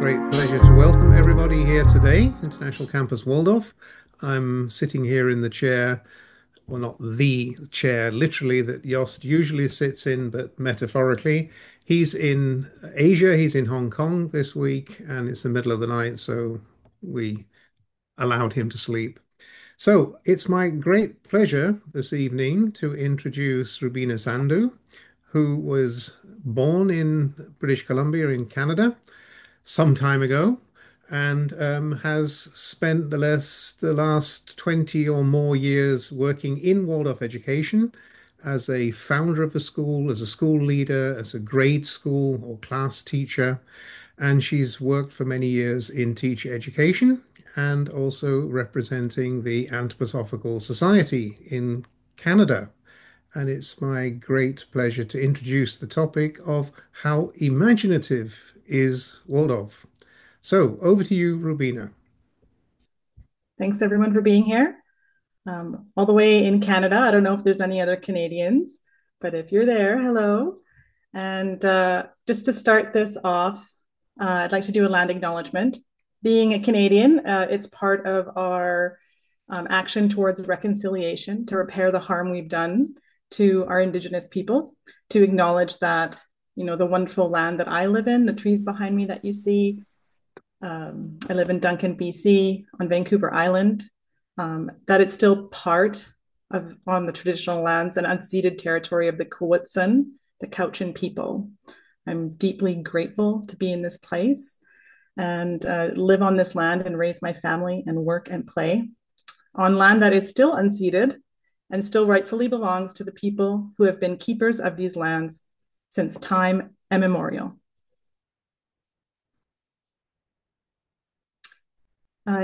great pleasure to welcome everybody here today, International Campus Waldorf. I'm sitting here in the chair, well, not the chair literally that Jost usually sits in, but metaphorically. He's in Asia, he's in Hong Kong this week, and it's the middle of the night, so we allowed him to sleep. So it's my great pleasure this evening to introduce Rubeena Sandhu, who was born in British Columbia in Canada some time ago and has spent the last 20 or more years working in Waldorf education as a founder of a school, as a school leader, as a grade school or class teacher. And she's worked for many years in teacher education and also representing the Anthroposophical Society in Canada. And it's my great pleasure to introduce the topic of how imaginative is Waldorf. So over to you, Rubeena. Thanks everyone for being here. All the way in Canada. I don't know if there's any other Canadians, but if you're there, hello. And just to start this off, I'd like to do a land acknowledgement. Being a Canadian, it's part of our action towards reconciliation to repair the harm we've done to our Indigenous peoples, to acknowledge that, the wonderful land that I live in, the trees behind me that you see. I live in Duncan, BC, on Vancouver Island, that it's still part of on the traditional lands and unceded territory of the Kowitsan, the Cowichan people. I'm deeply grateful to be in this place and live on this land and raise my family and work and play on land that is still unceded and still rightfully belongs to the people who have been keepers of these lands since time immemorial.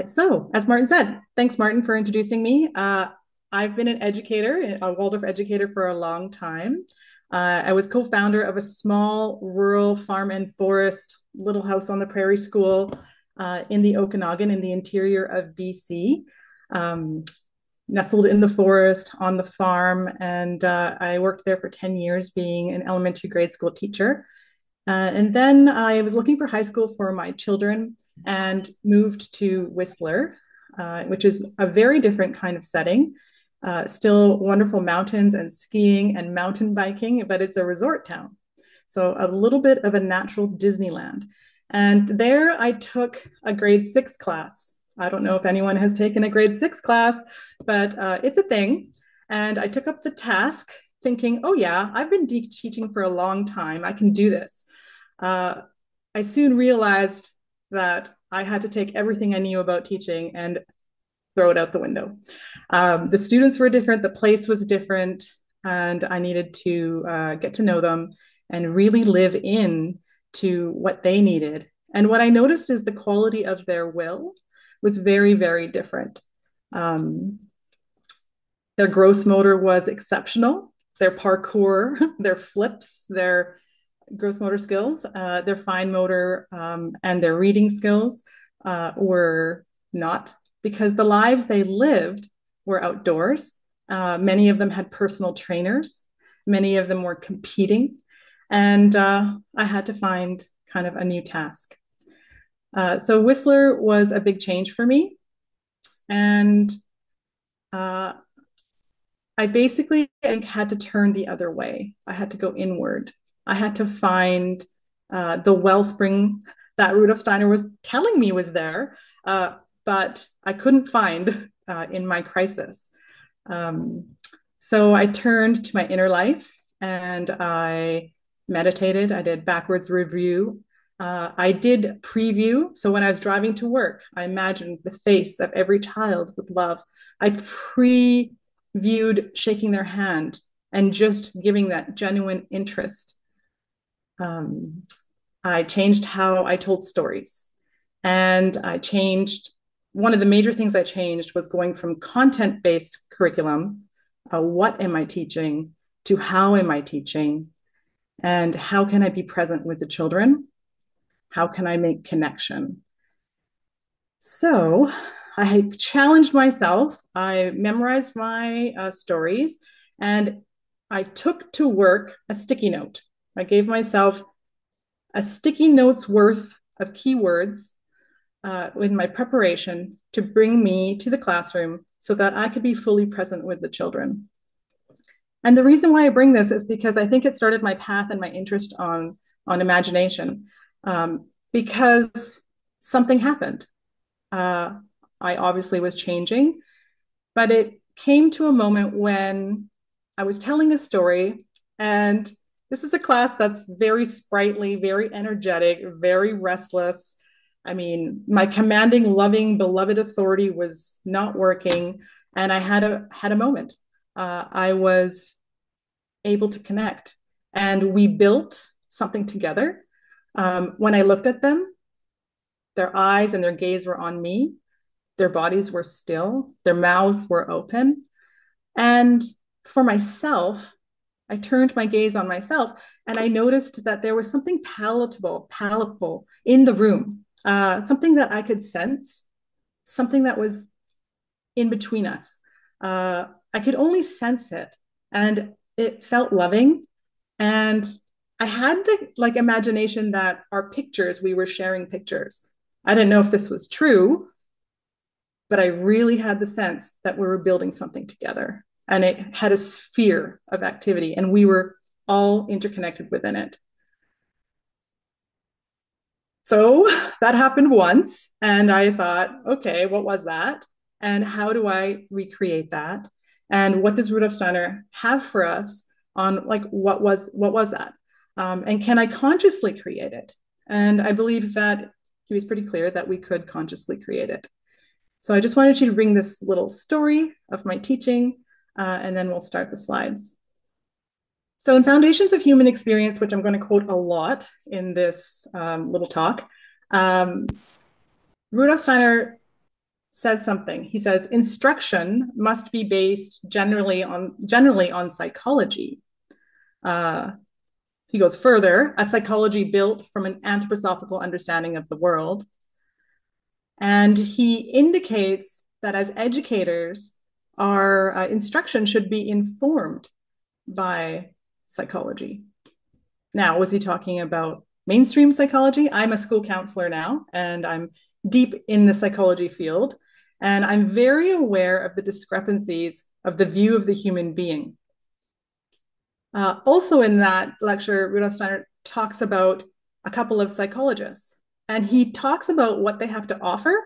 So, as Martin said, thanks, Martin, for introducing me. I've been an educator, a Waldorf educator for a long time. I was co-founder of a small rural farm and forest little house on the prairie school in the Okanagan in the interior of BC, nestled in the forest on the farm. And I worked there for 10 years being an elementary grade school teacher. And then I was looking for high school for my children and moved to Whistler, which is a very different kind of setting. Still wonderful mountains and skiing and mountain biking, but it's a resort town. So a little bit of a natural Disneyland. And there I took a grade 6 class. I don't know if anyone has taken a grade 6 class, but it's a thing. And I took up the task thinking, oh yeah, I've been teaching for a long time. I can do this. I soon realized that I had to take everything I knew about teaching and throw it out the window. The students were different, the place was different, and I needed to get to know them and really live in to what they needed. And what I noticed is the quality of their will was very, very different. Their gross motor was exceptional. Their parkour, their flips, their gross motor skills, their fine motor and their reading skills were not, because the lives they lived were outdoors. Many of them had personal trainers. Many of them were competing. And I had to find kind of a new task. So Whistler was a big change for me. And I basically had to turn the other way. I had to go inward. I had to find the wellspring that Rudolf Steiner was telling me was there, but I couldn't find in my crisis. So I turned to my inner life and I meditated. I did backwards review. I did preview. So when I was driving to work, I imagined the face of every child with love. I previewed shaking their hand and just giving that genuine interest. I changed how I told stories. And I changed, one of the major things I changed was going from content-based curriculum, what am I teaching, to how am I teaching, and how can I be present with the children? How can I make connection? So I challenged myself. I memorized my stories and I took to work a sticky note. I gave myself a sticky note's worth of keywords in my preparation to bring me to the classroom so that I could be fully present with the children. And the reason why I bring this is because I think it started my path and my interest on imagination, because something happened. I obviously was changing, but it came to a moment when I was telling a story, and this is a class that's very sprightly, very energetic, very restless. I mean, my commanding, loving, beloved authority was not working, and I had a moment. I was able to connect, and we built something together. When I looked at them, their eyes and their gaze were on me. Their bodies were still. Their mouths were open. And for myself, I turned my gaze on myself, and I noticed that there was something palpable in the room, something that I could sense, something that was in between us. I could only sense it, and it felt loving. And I had the imagination that our pictures, we were sharing pictures. I didn't know if this was true, but I really had the sense that we were building something together, and it had a sphere of activity, and we were all interconnected within it. So that happened once, and I thought, okay, what was that? And how do I recreate that? And what does Rudolf Steiner have for us on what was that? And can I consciously create it? And I believe that he was pretty clear that we could consciously create it. So I just wanted you to bring this little story of my teaching, and then we'll start the slides. So in Foundations of Human Experience, which I'm going to quote a lot in this little talk, Rudolf Steiner says something. He says, instruction must be based generally on psychology. He goes further, a psychology built from an anthroposophical understanding of the world. And he indicates that as educators, our instruction should be informed by psychology. Now, was he talking about mainstream psychology? I'm a school counselor now, and I'm deep in the psychology field. And I'm very aware of the discrepancies of the view of the human being. Also in that lecture, Rudolf Steiner talks about a couple of psychologists, and he talks about what they have to offer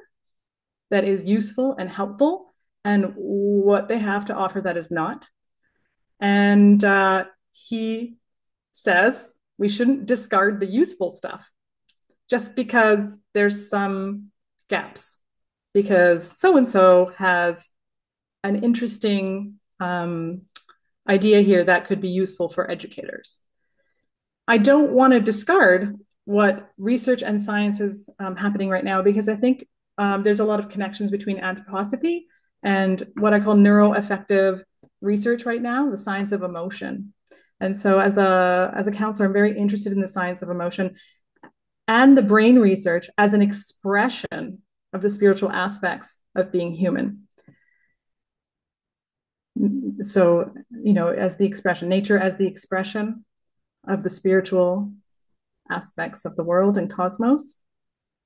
that is useful and helpful, and what they have to offer that is not. And he says we shouldn't discard the useful stuff just because there's some gaps, because so-and-so has an interesting idea here that could be useful for educators. I don't want to discard what research and science is happening right now, because I think there's a lot of connections between anthroposophy and what I call neuroaffective research right now, the science of emotion. And so as a counselor, I'm very interested in the science of emotion and the brain research as an expression of the spiritual aspects of being human. So, as the expression, nature as the expression of the spiritual aspects of the world and cosmos.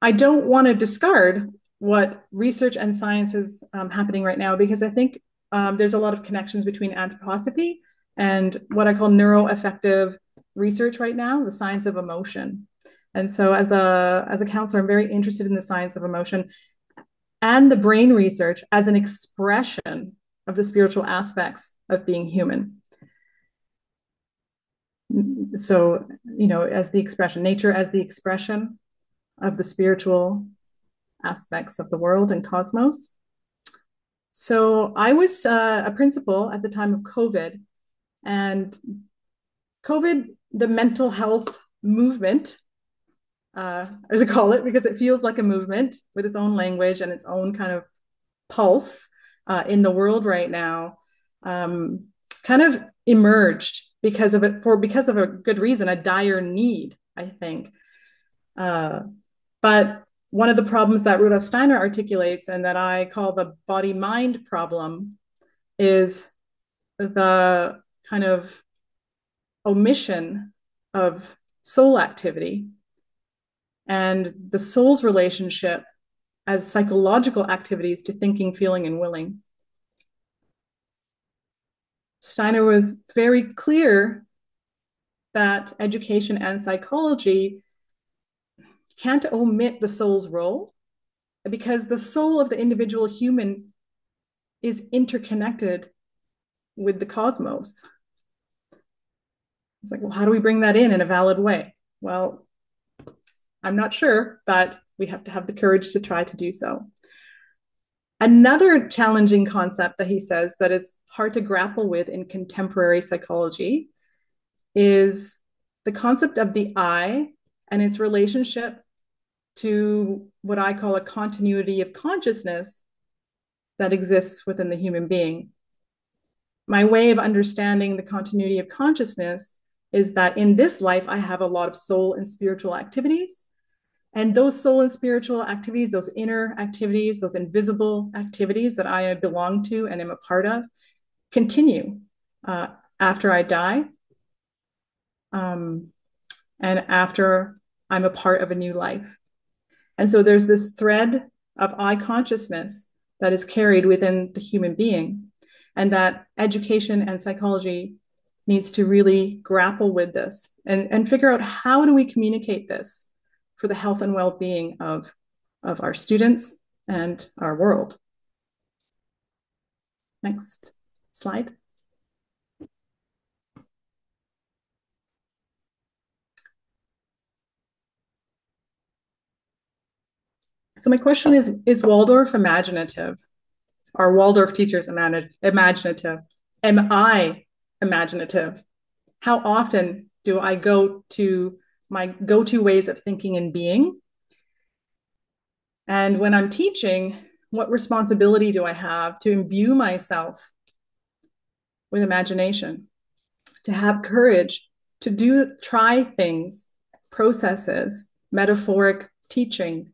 I don't want to discard what research and science is happening right now, because I think there's a lot of connections between anthroposophy and what I call neuroaffective research right now, the science of emotion. And so as a counselor, I'm very interested in the science of emotion and the brain research as an expression of the spiritual aspects of being human. So, as the expression, nature as the expression of the spiritual aspects of the world and cosmos. So I was a principal at the time of COVID, and COVID, the mental health movement, as I call it, because it feels like a movement with its own language and its own kind of pulse in the world right now, kind of emerged because of a good reason, a dire need, I think. But one of the problems that Rudolf Steiner articulates, and that I call the body-mind problem, is the kind of omission of soul activity and the soul's relationship as psychological activities to thinking, feeling, and willing. Steiner was very clear that education and psychology can't omit the soul's role, because the soul of the individual human is interconnected with the cosmos. It's like, well, how do we bring that in a valid way? Well, I'm not sure, but we have to have the courage to try to do so. Another challenging concept that he says that is hard to grapple with in contemporary psychology is the concept of the I and its relationship to what I call a continuity of consciousness that exists within the human being. My way of understanding the continuity of consciousness is that in this life, I have a lot of soul and spiritual activities. And those soul and spiritual activities, those inner activities, those invisible activities that I belong to and am a part of, continue after I die, and after I'm a part of a new life. And so there's this thread of I consciousness that is carried within the human being, and that education and psychology needs to really grapple with this and figure out, how do we communicate this for the health and well-being of our students and our world. Next slide. So my question is Waldorf imaginative? Are Waldorf teachers imaginative? Am I imaginative? How often do I go to my go-to ways of thinking and being? And when I'm teaching, what responsibility do I have to imbue myself with imagination, to have courage to try things, processes, metaphoric teaching,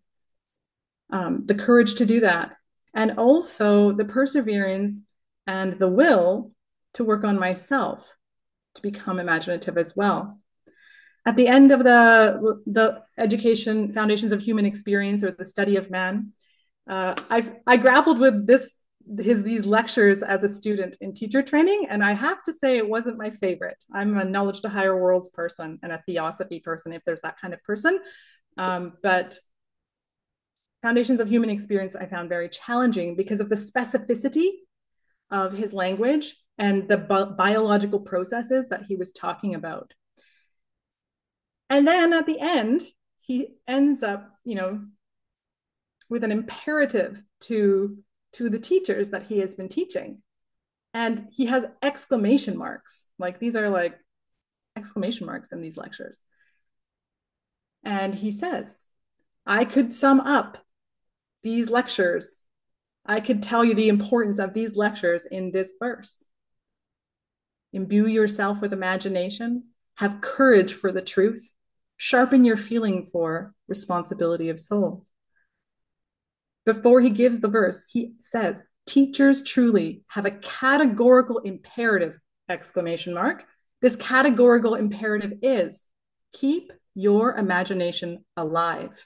the courage to do that, and also the perseverance and the will to work on myself to become imaginative as well. At the end of the education foundations of human experience, or the study of man, I grappled with these lectures as a student in teacher training, and I have to say it wasn't my favorite. I'm a knowledge to higher worlds person and a theosophy person, if there's that kind of person. But foundations of human experience I found very challenging because of the specificity of his language and the biological processes that he was talking about. And then at the end, he ends up, with an imperative to the teachers that he has been teaching. And he has exclamation marks. Like, these are like exclamation marks in these lectures. And he says, I could sum up these lectures. I could tell you the importance of these lectures in this verse. Imbue yourself with imagination, have courage for the truth, sharpen your feeling for responsibility of soul. Before he gives the verse, he says, teachers truly have a categorical imperative, exclamation mark. This categorical imperative is, keep your imagination alive.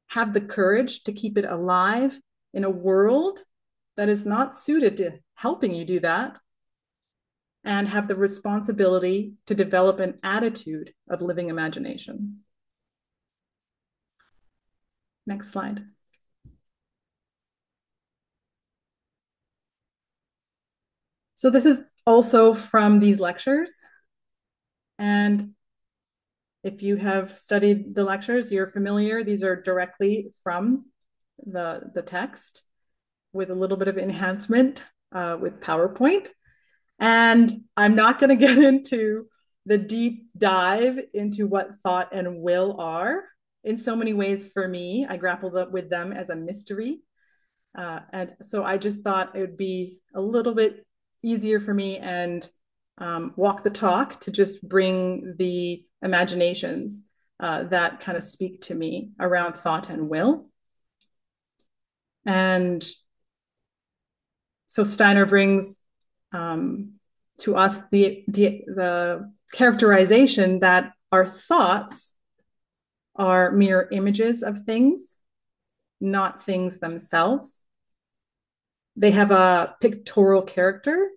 Have the courage to keep it alive in a world that is not suited to helping you do that, and have the responsibility to develop an attitude of living imagination. Next slide. So this is also from these lectures. And if you have studied the lectures, you're familiar. These are directly from the text with a little bit of enhancement with PowerPoint. And I'm not going to get into the deep dive into what thought and will are. In so many ways, for me, I grappled up with them as a mystery. And so I just thought it would be a little bit easier for me and walk the talk to just bring the imaginations that kind of speak to me around thought and will. And so Steiner brings to us the characterization that our thoughts are mirror images of things, not things themselves. They have a pictorial character,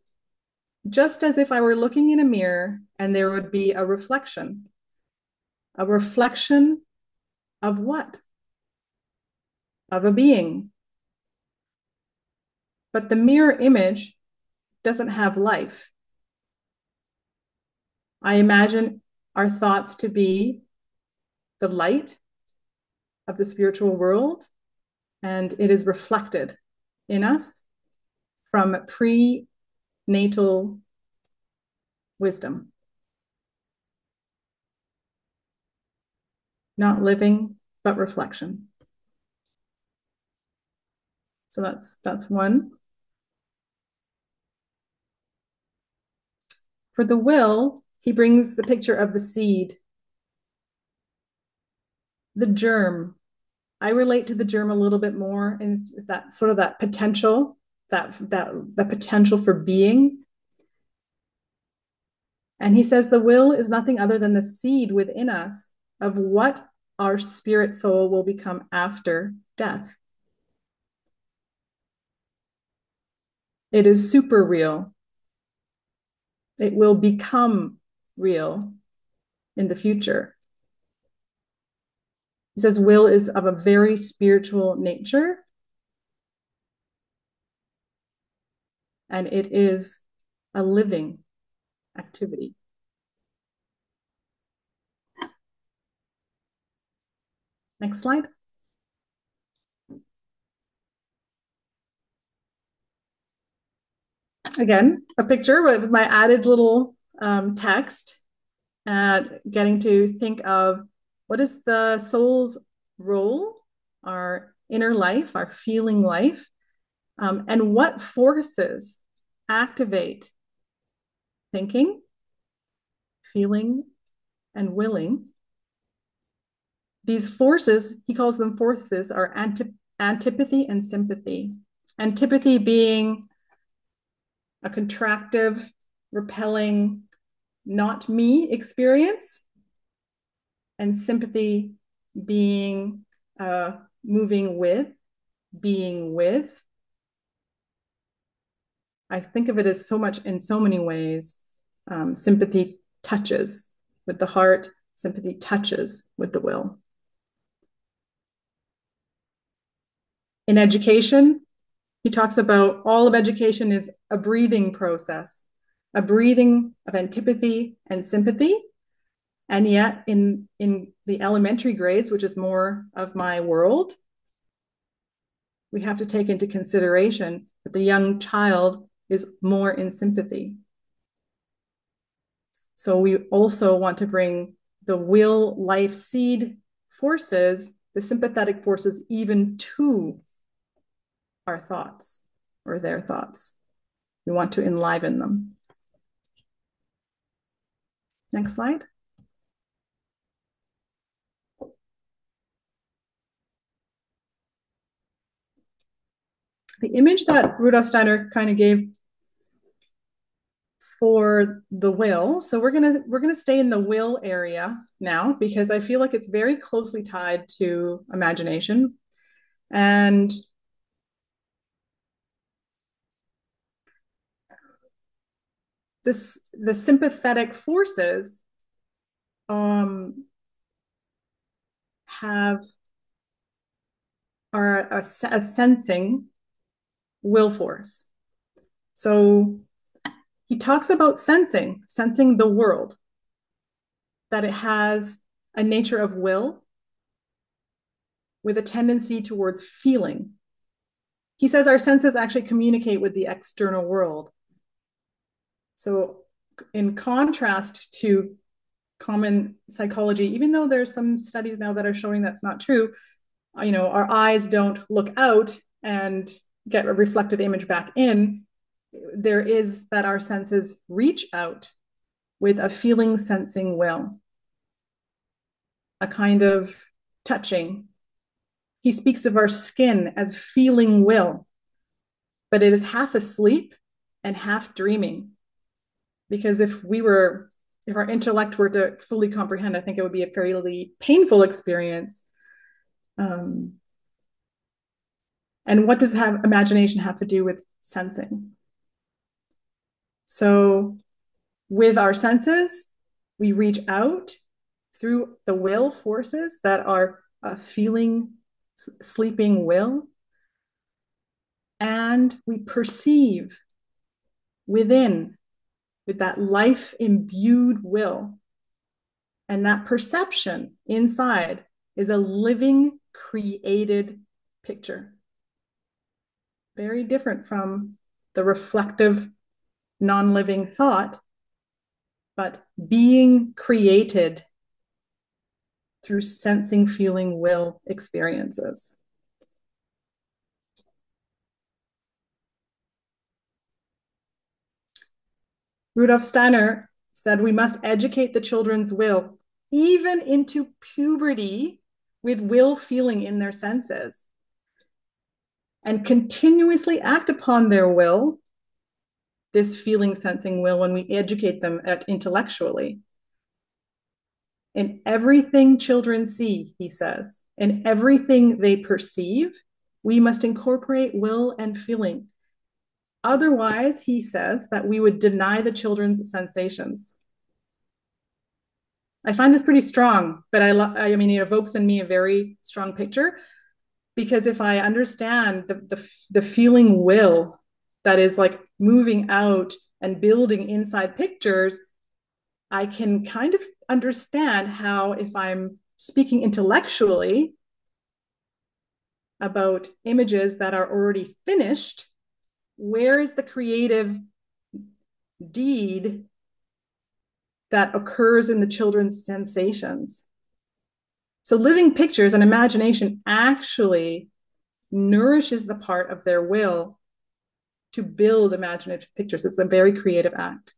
just as if I were looking in a mirror and there would be a reflection. A reflection of what? Of a being. But the mirror image doesn't have life. I imagine our thoughts to be the light of the spiritual world, and it is reflected in us from prenatal wisdom. Not living, but reflection. So that's one. For the will, he brings the picture of the seed, the germ. I relate to the germ a little bit more, and is that sort of that potential, that the potential for being. And he says the will is nothing other than the seed within us of what our spirit soul will become after death. It is super real. It will become real in the future. He says will is of a very spiritual nature, and it is a living activity. Next slide. Again, a picture with my added little text, getting to think of what is the soul's role, our inner life, our feeling life, and what forces activate thinking, feeling, and willing. These forces, he calls them forces, are antipathy and sympathy. Antipathy being a contractive, repelling, not me experience, and sympathy being moving with, being with. I think of it as so much in so many ways. Sympathy touches with the heart, sympathy touches with the will. In education, he talks about all of education is a breathing process, a breathing of antipathy and sympathy. And yet in the elementary grades, which is more of my world, we have to take into consideration that the young child is more in sympathy. So we also want to bring the will, life, seed forces, the sympathetic forces, even to our thoughts or their thoughts. We want to enliven them. Next slide. The image that Rudolf Steiner kind of gave for the will. So we're gonna stay in the will area now because I feel like it's very closely tied to imagination. And the sympathetic forces are a sensing will force. So he talks about sensing the world, that it has a nature of will with a tendency towards feeling. He says our senses actually communicate with the external world. So in contrast to common psychology, even though there's some studies now that are showing that's not true, our eyes don't look out and get a reflected image back in. There is that our senses reach out with a feeling, sensing will, a kind of touching. He speaks of our skin as feeling will, but it is half asleep and half dreaming. Because if we were if our intellect were to fully comprehend, I think it would be a fairly painful experience. Um, and what does imagination have to do with sensing? So, with our senses, we reach out through the will forces that are feeling, sleeping will, and we perceive within with that life imbued will. And that perception inside is a living, created picture. Very different from the reflective, non living thought, but being created through sensing, feeling, will experiences. Rudolf Steiner said we must educate the children's will, even into puberty, with will feeling in their senses, and continuously act upon their will, this feeling, sensing will, when we educate them intellectually. In everything children see, he says, in everything they perceive, we must incorporate will and feeling. Otherwise, he says that we would deny the children's sensations. I find this pretty strong, but I mean, it evokes in me a very strong picture, because if I understand the feeling will that is like moving out and building inside pictures, I can kind of understand how, if I'm speaking intellectually about images that are already finished, where is the creative deed that occurs in the children's sensations? So living pictures and imagination actually nourishes the part of their will to build imaginative pictures. It's a very creative act.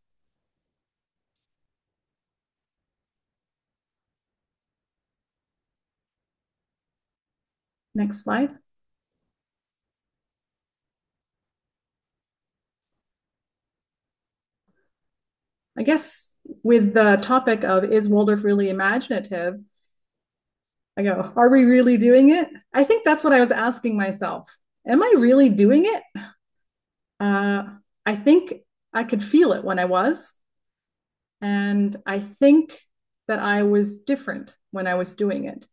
Next slide. I guess with the topic of, is Waldorf really imaginative? I go, are we really doing it? I think that's what I was asking myself. Am I really doing it? I think I could feel it when I was. And I think that I was different when I was doing it.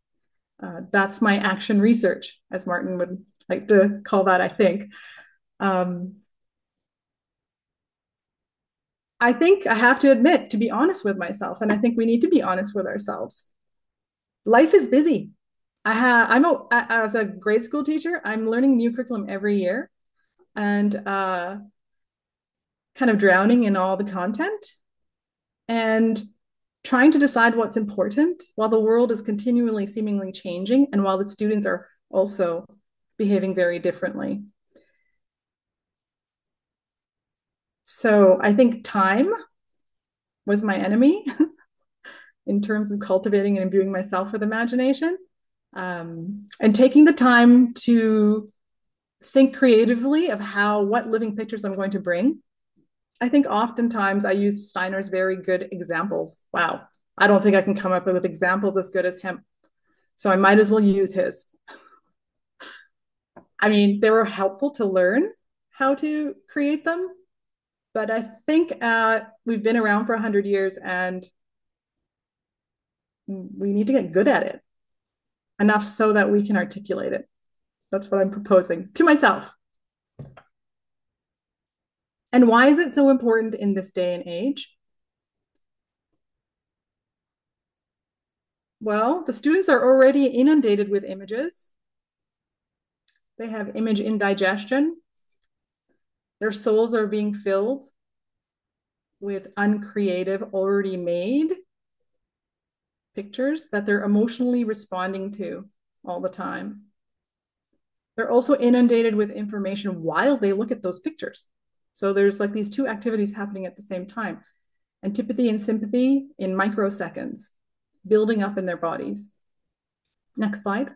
That's my action research, as Martin would like to call that, I think. I think I have to admit, to be honest with myself, and I think we need to be honest with ourselves. Life is busy. As a grade school teacher, I'm learning new curriculum every year, and kind of drowning in all the content and trying to decide what's important while the world is continually seemingly changing, and while the students are also behaving very differently. So I think time was my enemy in terms of cultivating and imbuing myself with imagination, and taking the time to think creatively of what living pictures I'm going to bring. I think oftentimes I use Steiner's very good examples. Wow, I don't think I can come up with examples as good as him. So I might as well use his. I mean, they were helpful to learn how to create them, but I think we've been around for 100 years and we need to get good at it enough so that we can articulate it. That's what I'm proposing to myself. And why is it so important in this day and age? Well, the students are already inundated with images. They have image indigestion. Their souls are being filled with uncreative, already made pictures that they're emotionally responding to all the time. They're also inundated with information while they look at those pictures. So there's like these two activities happening at the same time: antipathy and sympathy in microseconds, building up in their bodies. Next slide.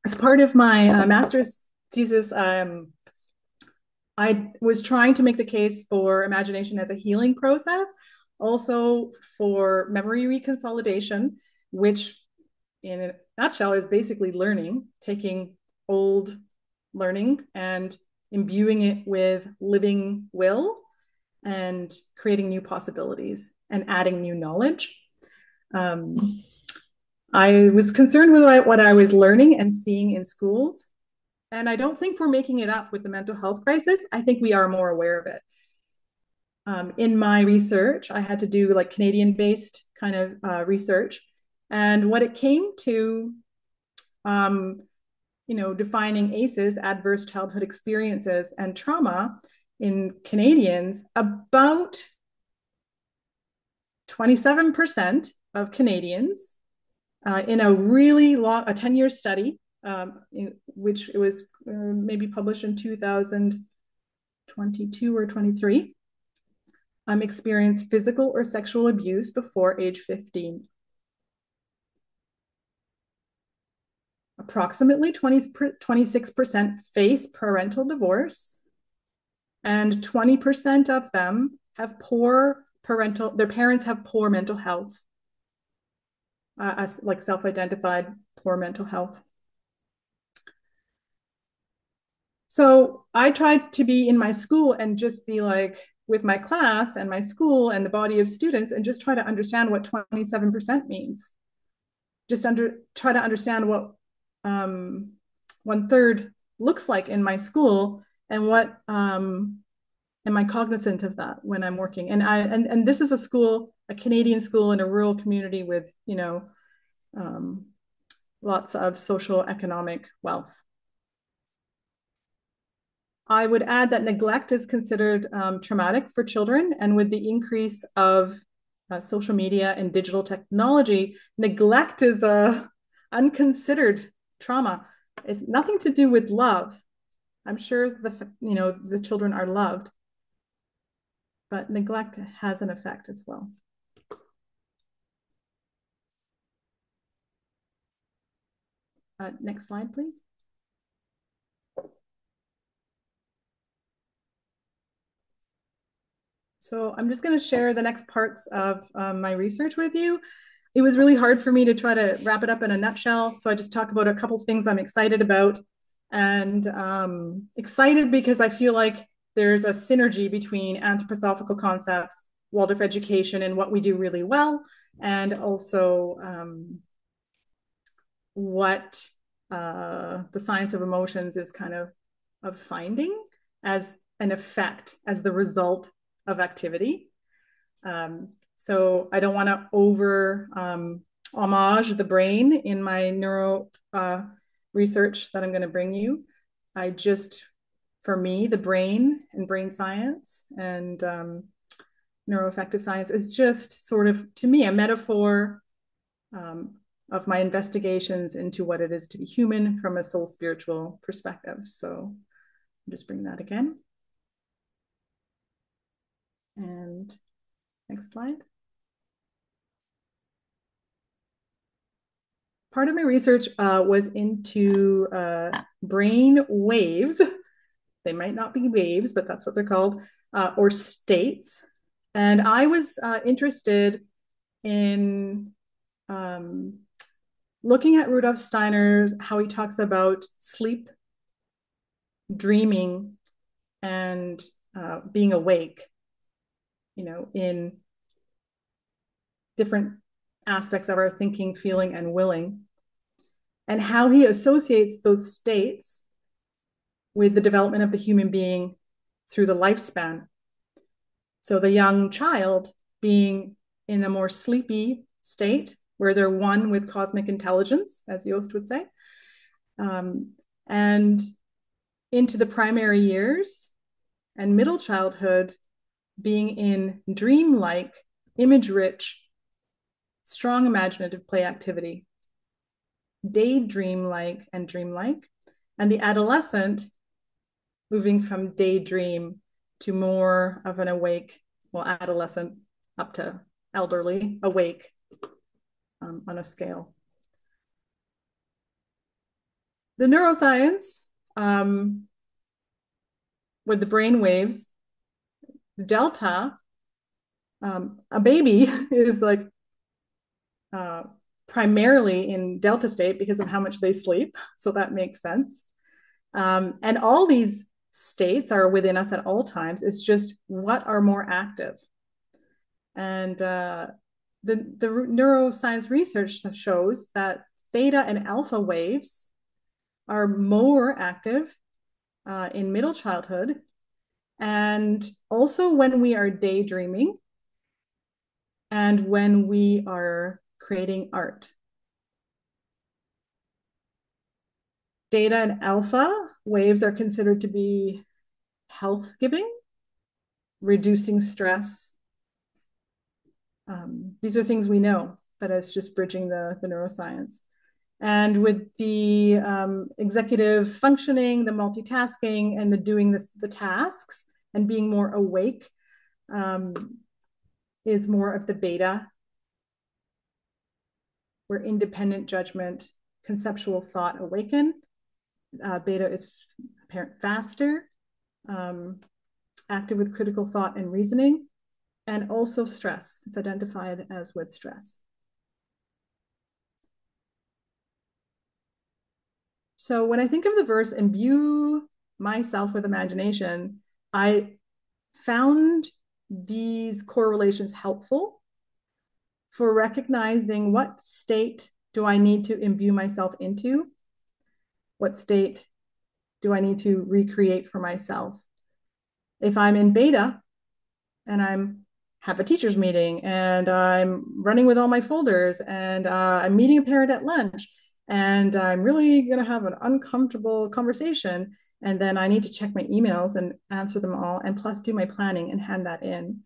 As part of my master's thesis, I was trying to make the case for imagination as a healing process, also for memory reconsolidation, which in a nutshell is basically learning, taking old learning and imbuing it with living will and creating new possibilities and adding new knowledge. Um, I was concerned with what I was learning and seeing in schools. And I don't think we're making it up with the mental health crisis. I think we are more aware of it. In my research, I had to do like Canadian-based kind of research. And what it came to, defining ACEs, adverse childhood experiences, and trauma in Canadians, about 27% of Canadians in a really long, a 10-year study, which it was maybe published in 2022 or 23, experienced physical or sexual abuse before age 15. Approximately 26% face parental divorce, and 20% of them have their parents have poor mental health, like self-identified poor mental health. So I tried to be in my school and just be like with my class and my school and the body of students and just try to understand what 27% means. Try to understand what 1/3 looks like in my school and what am I cognizant of that when I'm working. And this is a Canadian school in a rural community with, lots of social economic wealth. I would add that neglect is considered traumatic for children, and with the increase of social media and digital technology, neglect is a unconsidered trauma. It's nothing to do with love. I'm sure the children are loved, but neglect has an effect as well. Next slide, please. So I'm just going to share the next parts of my research with you. It was really hard for me to try to wrap it up in a nutshell. So I just talk about a couple things I'm excited about, and excited because I feel like there's a synergy between anthroposophical concepts, Waldorf education, and what we do really well, and also what the science of emotions is kind of finding as an effect, as the result of activity. So I don't want to over homage the brain in my neuro research that I'm going to bring you. For me, the brain and brain science and neuroaffective science is just sort of, to me, a metaphor of my investigations into what it is to be human from a soul spiritual perspective. So I'll just bring that again. And next slide. Part of my research was into brain waves. They might not be waves, but that's what they're called, or states. And I was interested in looking at Rudolf Steiner's, how he talks about sleep, dreaming, and being awake, in different aspects of our thinking, feeling, and willing, and how he associates those states with the development of the human being through the lifespan. So the young child being in a more sleepy state where they're one with cosmic intelligence, as Jost would say, and into the primary years and middle childhood being in dreamlike, image-rich, strong imaginative play activity, daydream-like and dreamlike, and the adolescent moving from daydream to more of an awake, adolescent up to elderly, awake on a scale. The neuroscience with the brain waves, delta, a baby is like primarily in delta state because of how much they sleep. So that makes sense. And all these states are within us at all times. It's just what are more active. And the neuroscience research shows that theta and alpha waves are more active in middle childhood, and also when we are daydreaming and when we are creating art. Theta and alpha waves are considered to be health giving, reducing stress. These are things we know, but it's just bridging the neuroscience. And with the executive functioning, the multitasking, and the doing the tasks and being more awake is more of the beta, where independent judgment, conceptual thought awaken. Beta is apparent faster, active with critical thought and reasoning, and also stress. It's identified as with stress. So when I think of the verse, imbue myself with imagination, I found these correlations helpful for recognizing what state do I need to imbue myself into? What state do I need to recreate for myself? If I'm in beta and I'm have a teacher's meeting and I'm running with all my folders and I'm meeting a parent at lunch and I'm really going to have an uncomfortable conversation, and then I need to check my emails and answer them all and plus do my planning and hand that in.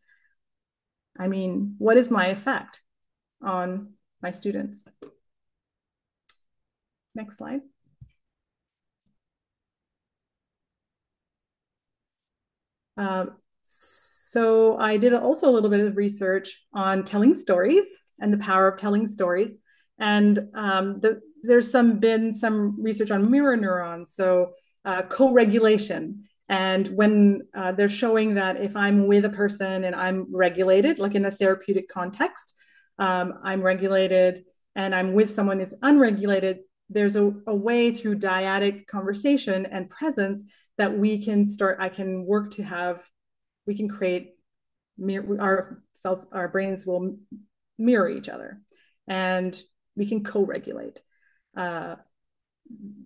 I mean, what is my effect on my students? Next slide. So I did also a little bit of research on telling stories and the power of telling stories. And there's been some research on mirror neurons, so co-regulation. And when they're showing that if I'm with a person and I'm regulated, like in a therapeutic context, I'm regulated and I'm with someone who's unregulated, there's a way through dyadic conversation and presence that we can start, I can work to have, we can create, our cells, our brains will mirror each other and we can co-regulate.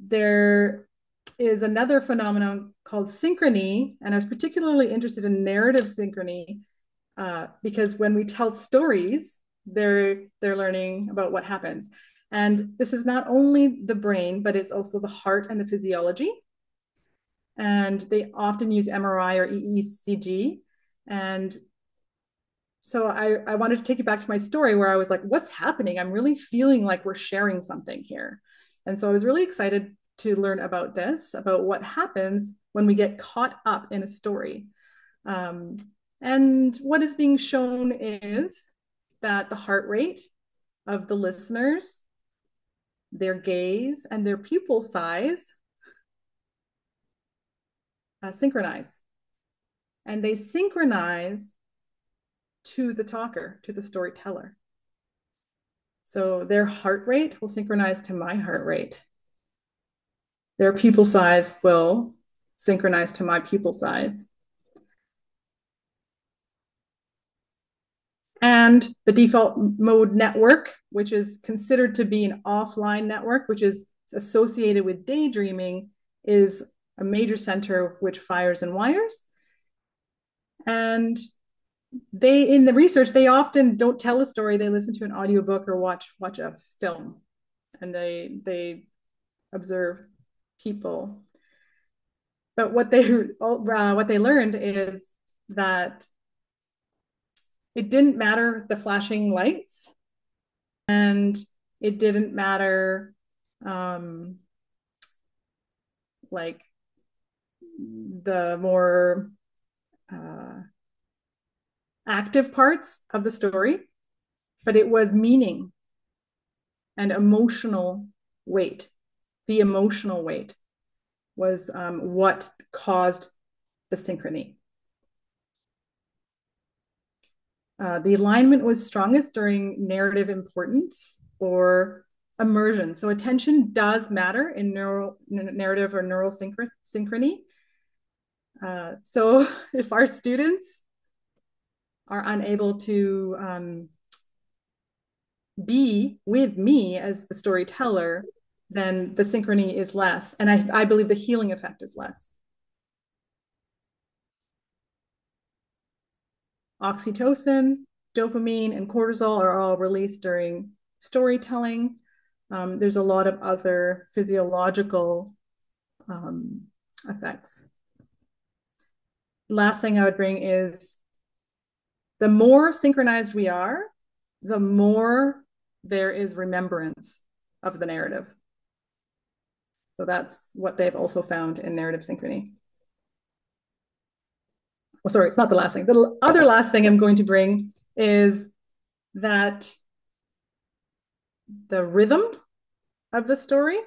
There is another phenomenon called synchrony, and I was particularly interested in narrative synchrony because when we tell stories, they're learning about what happens. And this is not only the brain, but it's also the heart and the physiology. And they often use MRI or EECG. And so I wanted to take you back to my story where I was like, what's happening? I'm really feeling like we're sharing something here. And so I was really excited to learn about this, about what happens when we get caught up in a story. And what is being shown is that the heart rate of the listeners, their gaze, and their pupil size synchronize. And they synchronize to the talker, to the storyteller. So their heart rate will synchronize to my heart rate. Their pupil size will synchronize to my pupil size. And the default mode network, which is considered to be an offline network, which is associated with daydreaming, is a major center which fires and wires. And they, in the research, they often don't tell a story. They listen to an audiobook or watch a film, and they observe people. But what they learned is that it didn't matter the flashing lights, and it didn't matter like the more active parts of the story, but it was meaning and emotional weight, the emotional weight. was what caused the synchrony. The alignment was strongest during narrative importance or immersion. So attention does matter in narrative or neural synchrony. So if our students are unable to be with me as the storyteller, then the synchrony is less. And I believe the healing effect is less. Oxytocin, dopamine, and cortisol are all released during storytelling. There's a lot of other physiological effects. Last thing I would bring is the more synchronized we are, the more there is remembrance of the narrative. So that's what they've also found in narrative synchrony. Well, sorry, it's not the last thing. The other last thing I'm going to bring is that the rhythm of the story,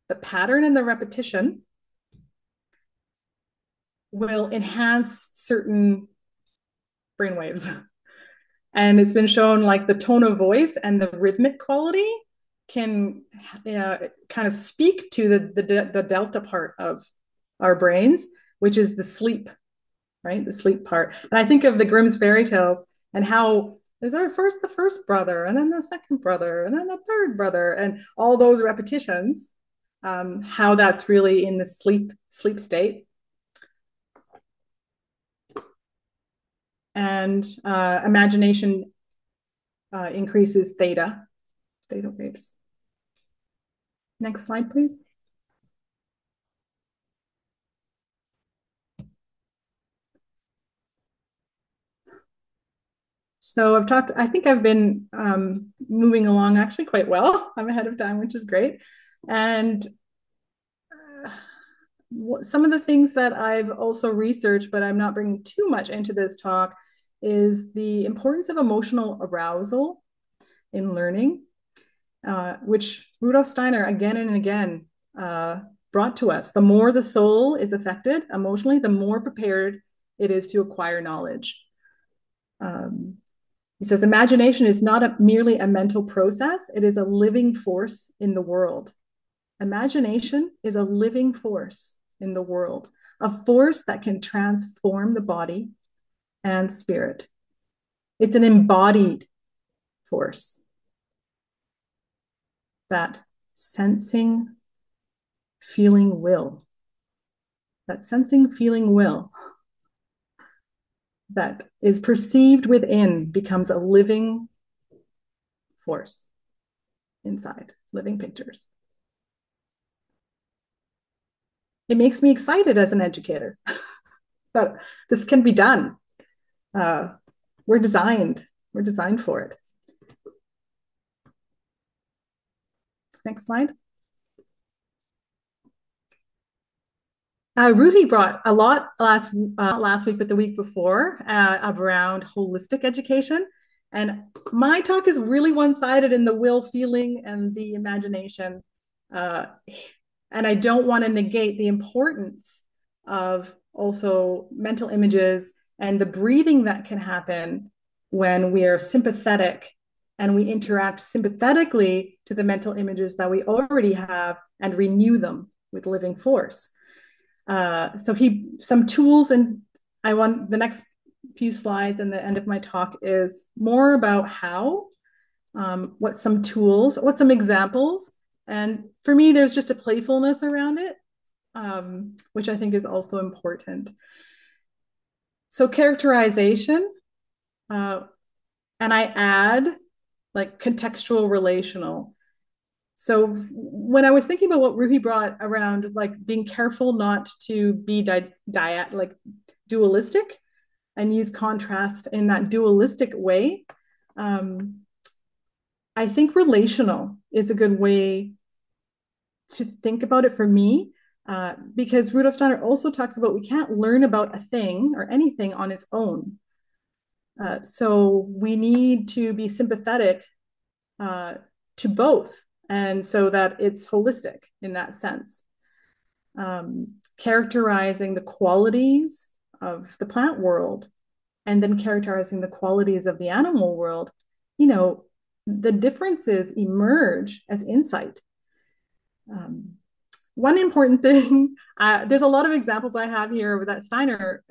the pattern and the repetition will enhance certain brainwaves. And it's been shown like the tone of voice and the rhythmic quality can kind of speak to the delta part of our brains, which is the sleep, right? The sleep part. And I think of the Grimm's fairy tales and how is there first the first brother, and then the second brother, and then the third brother, and all those repetitions, how that's really in the sleep state. And imagination increases theta waves. Next slide, please. So I think I've been moving along actually quite well. I'm ahead of time, which is great. And some of the things that I've also researched, but I'm not bringing too much into this talk, is the importance of emotional arousal in learning, which Rudolf Steiner again and again brought to us. The more the soul is affected emotionally, the more prepared it is to acquire knowledge. He says, imagination is not merely a mental process, it is a living force in the world. Imagination is a living force in the world, a force that can transform the body and spirit. It's an embodied force. That sensing, feeling will. That sensing, feeling will that is perceived within becomes a living force inside, living pictures. It makes me excited as an educator that this can be done. We're designed for it. Next slide. Ruhi brought a lot last week, but the week before, around holistic education. And my talk is really one-sided in the will, feeling, and the imagination. And I don't want to negate the importance of also mental images and the breathing that can happen when we are sympathetic and we interact sympathetically to the mental images that we already have and renew them with living force. So some tools, and I want the next few slides and the end of my talk is more about how, what some tools, what some examples. And for me, there's just a playfulness around it, which I think is also important. So characterization, and I add like contextual relational. So when I was thinking about what Ruhi brought around, like being careful not to be like dualistic and use contrast in that dualistic way, I think relational is a good way to think about it for me, because Rudolf Steiner also talks about we can't learn about a thing or anything on its own. So we need to be sympathetic to both, and so that it's holistic in that sense. characterizing the qualities of the plant world and then characterizing the qualities of the animal world, you know, the differences emerge as insight. One important thing, there's a lot of examples I have here that Steiner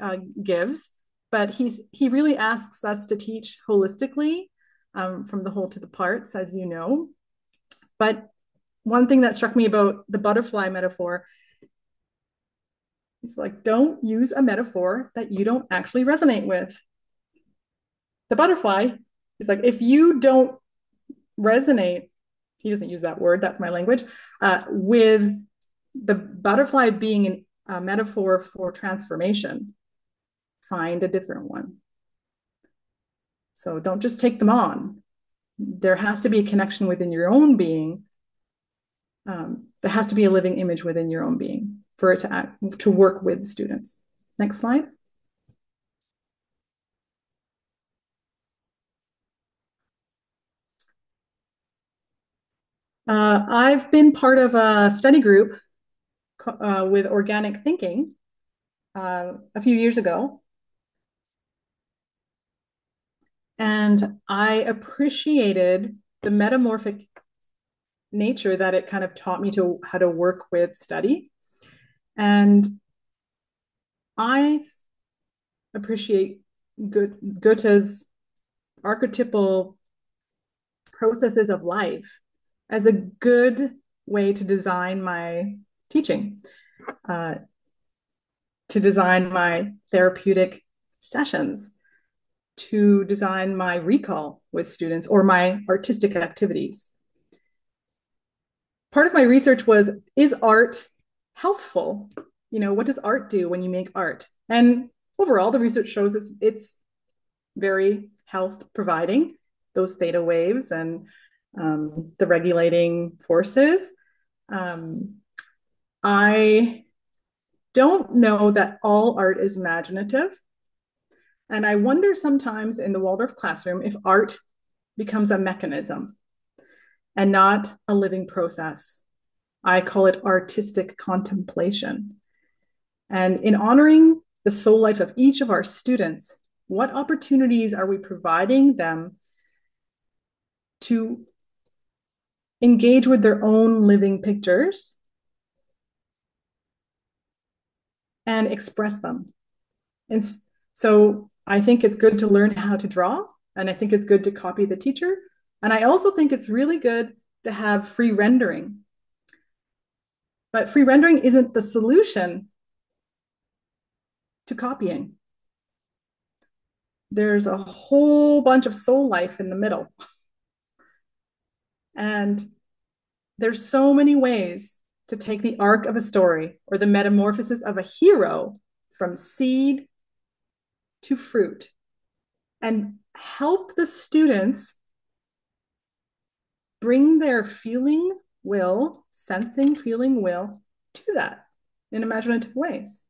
gives, but he really asks us to teach holistically, from the whole to the parts, as you know. But one thing that struck me about the butterfly metaphor is like, don't use a metaphor that you don't actually resonate with. The butterfly is like, if you don't resonate, he doesn't use that word, that's my language, with the butterfly being a metaphor for transformation, find a different one. So don't just take them on. There has to be a connection within your own being. There has to be a living image within your own being for it to work with students. Next slide. I've been part of a study group with organic thinking a few years ago. And I appreciated the metamorphic nature that it kind of taught me to how to work with study. And I appreciate Goethe's archetypal processes of life as a good way to design my teaching, to design my therapeutic sessions, to design my recall with students or my artistic activities. Part of my research was, is art healthful? You know, what does art do when you make art? And overall, the research shows it's very health providing, those theta waves and the regulating forces. I don't know that all art is imaginative. And I wonder sometimes in the Waldorf classroom if art becomes a mechanism and not a living process. I call it artistic contemplation. And in honoring the soul life of each of our students, what opportunities are we providing them to engage with their own living pictures and express them? And so I think it's good to learn how to draw, and I think it's good to copy the teacher. And I also think it's really good to have free rendering. But free rendering isn't the solution to copying. There's a whole bunch of soul life in the middle. And there's so many ways to take the arc of a story or the metamorphosis of a hero from seed to fruit and help the students bring their feeling will, sensing feeling will to that in imaginative ways.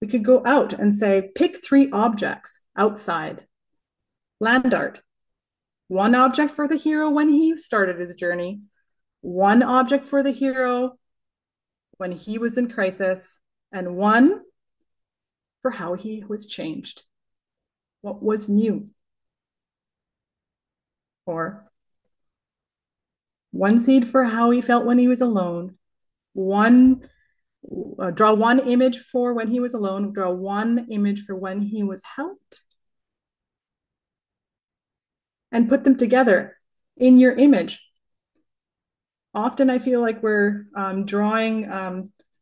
We could go out and say, pick 3 objects outside. Land art. 1 object for the hero when he started his journey, 1 object for the hero when he was in crisis, and 1 for how he was changed. What was new? Or 1 seed for how he felt when he was alone, draw 1 image for when he was alone, draw 1 image for when he was helped, and put them together in your image. Often I feel like we're drawing,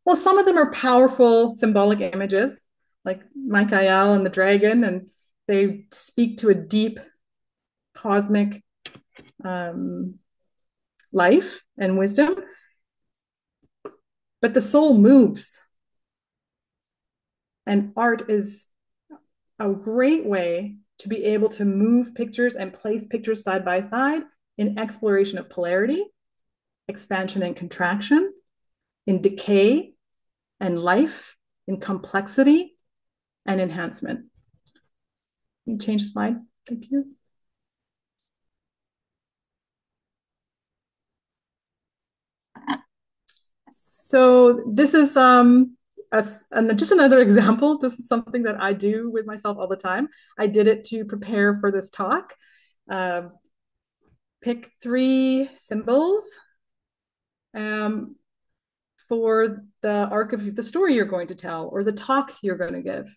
well, some of them are powerful symbolic images, like Michael and the dragon, and they speak to a deep cosmic life and wisdom. But the soul moves. And art is a great way to be able to move pictures and place pictures side by side in exploration of polarity, expansion and contraction, in decay and life, in complexity and enhancement. Can you change the slide? Thank you. So this is just another example. This is something that I do with myself all the time. I did it to prepare for this talk. Uh, Pick three symbols um, for the arc of the story you're going to tell or the talk you're going to give.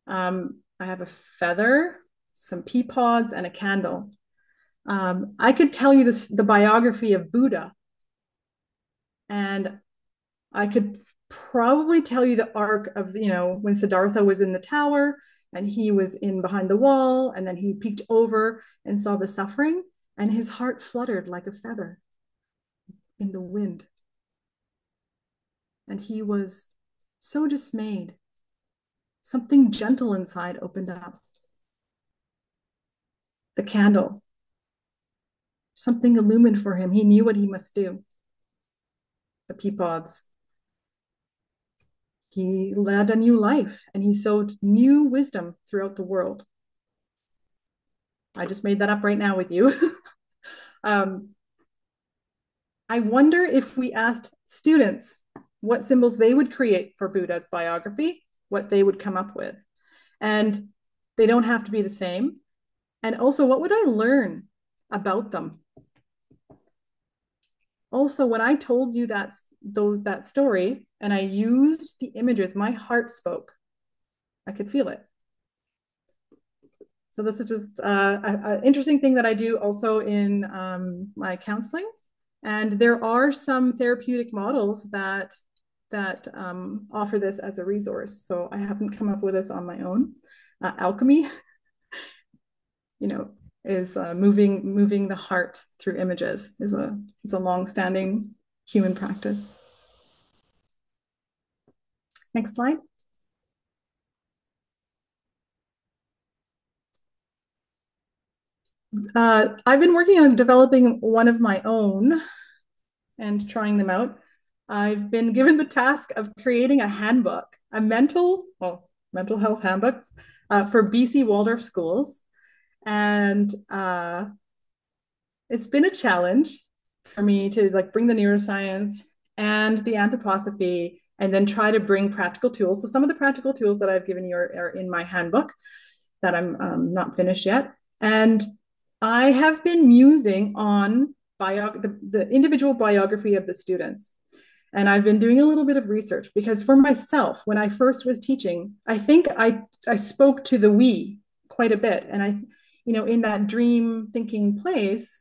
I have a feather, some pea pods, and a candle. I could tell you the biography of Buddha, and I could probably tell you the arc of, when Siddhartha was in the tower and he was in behind the wall, and then he peeked over and saw the suffering, and his heart fluttered like a feather in the wind. And he was so dismayed. Something gentle inside opened up. The candle. Something illumined for him. He knew what he must do. The pea pods. He led a new life and he sowed new wisdom throughout the world. I just made that up right now with you. I wonder if we asked students what symbols they would create for Buddha's biography, what they would come up with. And they don't have to be the same. And also, what would I learn about them? Also, when I told you that story and I used the images, my heart spoke. I could feel it. So this is just an interesting thing that I do also in my counseling. And there are some therapeutic models that offer this as a resource. So I haven't come up with this on my own. Alchemy, is moving the heart through images is a long-standing human practice. Next slide. I've been working on developing one of my own and trying them out. I've been given the task of creating a handbook, a mental health handbook for BC Waldorf schools. And it's been a challenge for me to bring the neuroscience and the anthroposophy and then try to bring practical tools. So some of the practical tools that I've given you are in my handbook that I'm not finished yet. And I have been musing on the individual biography of the students. And I've been doing a little bit of research because for myself, when I first was teaching, I think I spoke to the we quite a bit. And in that dream thinking place,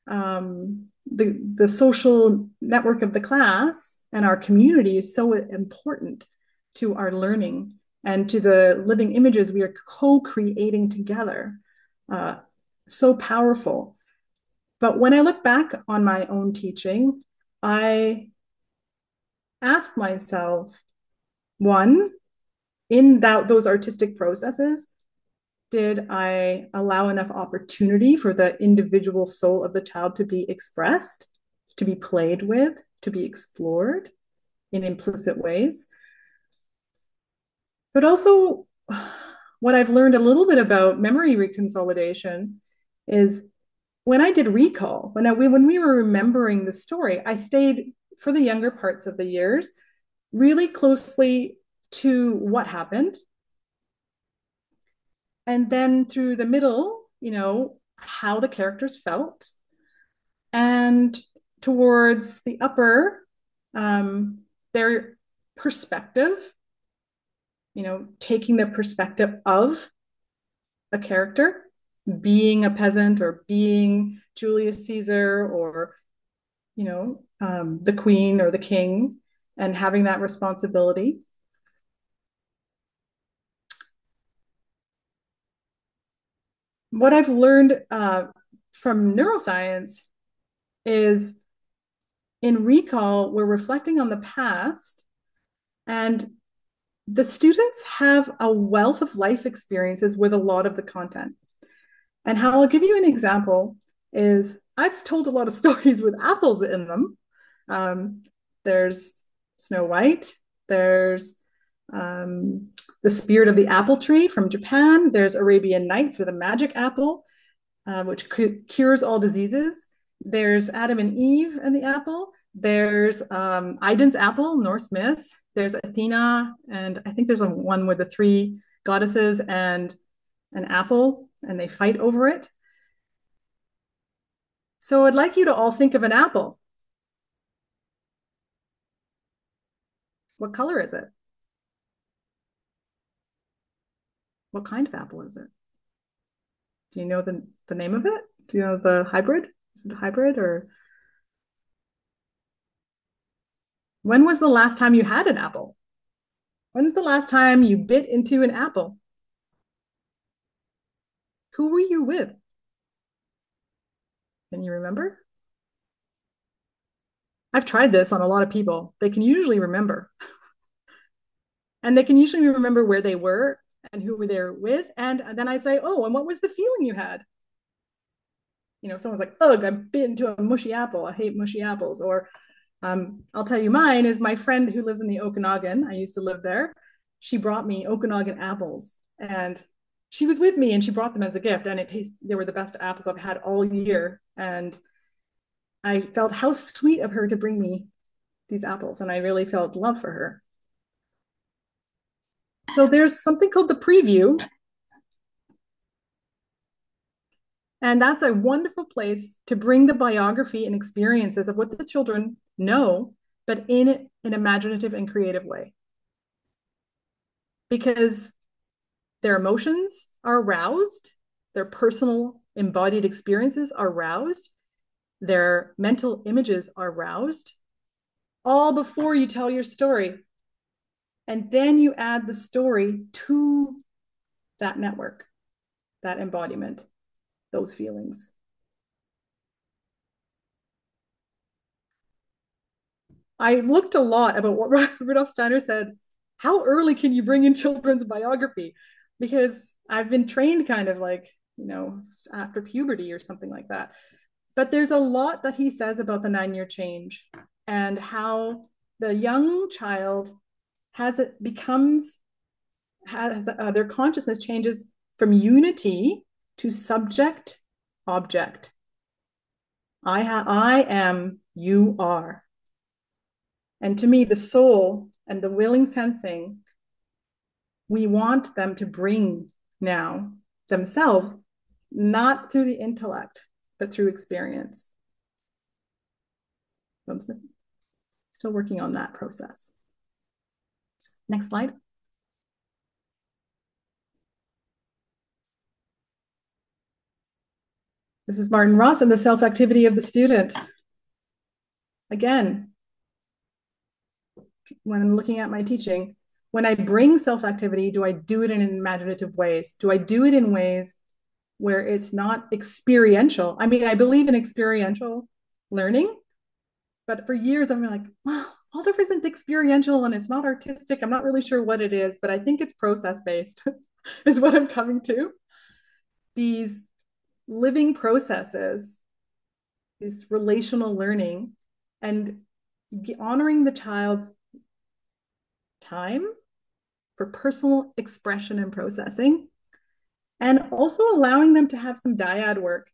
the social network of the class and our community is so important to our learning and to the living images we are co-creating together. So powerful. But when I look back on my own teaching, I ask myself, one, in those artistic processes, did I allow enough opportunity for the individual soul of the child to be expressed, to be played with, to be explored in implicit ways? But also, what I've learned a little bit about memory reconsolidation is when I did recall, when we were remembering the story, I stayed for the younger parts of the years really closely to what happened. And then through the middle, how the characters felt. And towards the upper, their perspective, taking the perspective of a character, being a peasant or being Julius Caesar or, the queen or the king, and having that responsibility. What I've learned from neuroscience is in recall, we're reflecting on the past, and the students have a wealth of life experiences with a lot of the content. And how I'll give you an example is I've told a lot of stories with apples in them. There's Snow White, there's the Spirit of the Apple Tree from Japan. There's Arabian Nights with a magic apple, which cures all diseases. There's Adam and Eve and the apple. There's Idun's apple, Norse myth. There's Athena, and I think there's a one with the three goddesses and an apple, and they fight over it. So I'd like you to all think of an apple. What color is it? What kind of apple is it? Do you know the name of it? Do you know the hybrid? Is it a hybrid or when was the last time you had an apple? When was the last time you bit into an apple? Who were you with? Can you remember? I've tried this on a lot of people. They can usually remember. And they can usually remember where they were and who they were with. And then I say, oh, and what was the feeling you had? You know, someone's like, ugh, I bit into a mushy apple. I hate mushy apples. Or I'll tell you mine is my friend who lives in the Okanagan. I used to live there. She brought me Okanagan apples and she was with me and she brought them as a gift. And they were the best apples I've had all year. And I felt how sweet of her to bring me these apples. And I really felt love for her. So there's something called the preview. And that's a wonderful place to bring the biography and experiences of what the children know, but in an imaginative and creative way. Because their emotions are aroused, their personal embodied experiences are aroused, their mental images are aroused, all before you tell your story. And then you add the story to that network, that embodiment, those feelings. I looked a lot about what Rudolf Steiner said. How early can you bring in children's biography? Because I've been trained kind of like, you know, after puberty or something like that. But there's a lot that he says about the 9-year change and how the young child their consciousness changes from unity to subject object. I am, you are. And to me, the soul and the willing sensing, we want them to bring now themselves, not through the intellect, but through experience. I'm still working on that process. Next slide. This is Martin Ross and the self-activity of the student. Again, when I'm looking at my teaching, when I bring self-activity, do I do it in imaginative ways? Do I do it in ways where it's not experiential? I mean, I believe in experiential learning, but for years I've been like, well, Waldorf isn't experiential and it's not artistic. I'm not really sure what it is, but I think it's process-based is what I'm coming to. These living processes, this relational learning, and honoring the child's time for personal expression and processing, and also allowing them to have some dyad work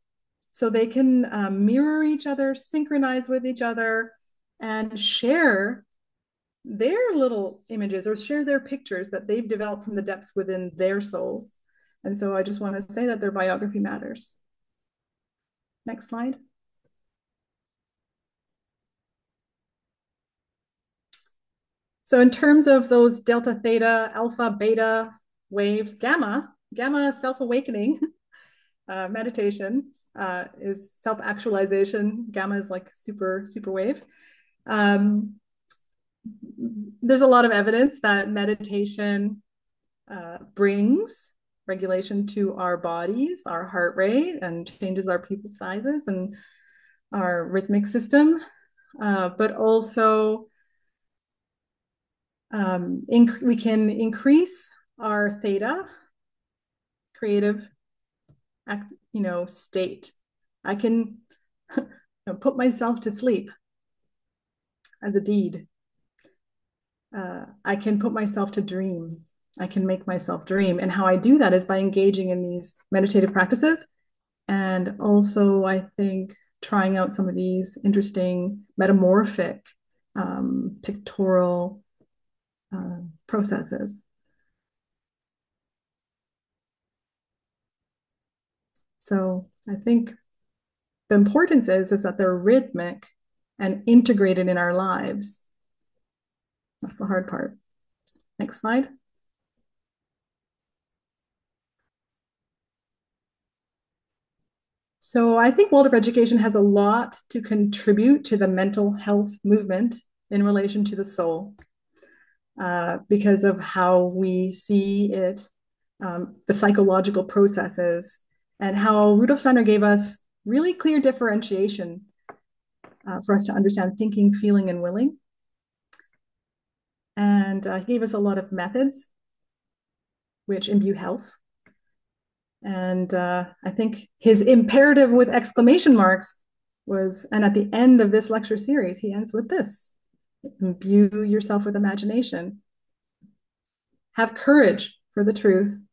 so they can mirror each other, synchronize with each other, and share their little images or share their pictures that they've developed from the depths within their souls. And so I just want to say that their biography matters. Next slide. So in terms of those delta, theta, alpha, beta waves, gamma self-awakening, meditation is self-actualization. Gamma is like super wave. There's a lot of evidence that meditation brings regulation to our bodies, our heart rate, and changes our pupil sizes and our rhythmic system, but also we can increase our theta, creative, state. I can put myself to sleep as a deed. I can put myself to dream. I can make myself dream. And how I do that is by engaging in these meditative practices. And also, I think trying out some of these interesting metamorphic pictorial processes. So I think the importance is that they're rhythmic and integrated in our lives. That's the hard part. Next slide. So I think Waldorf education has a lot to contribute to the mental health movement in relation to the soul, because of how we see it, the psychological processes, and how Rudolf Steiner gave us really clear differentiation for us to understand thinking, feeling, and willing. And he gave us a lot of methods which imbue health. And I think his imperative with exclamation marks was, and at the end of this lecture series, he ends with this: imbue yourself with imagination, have courage for the truth,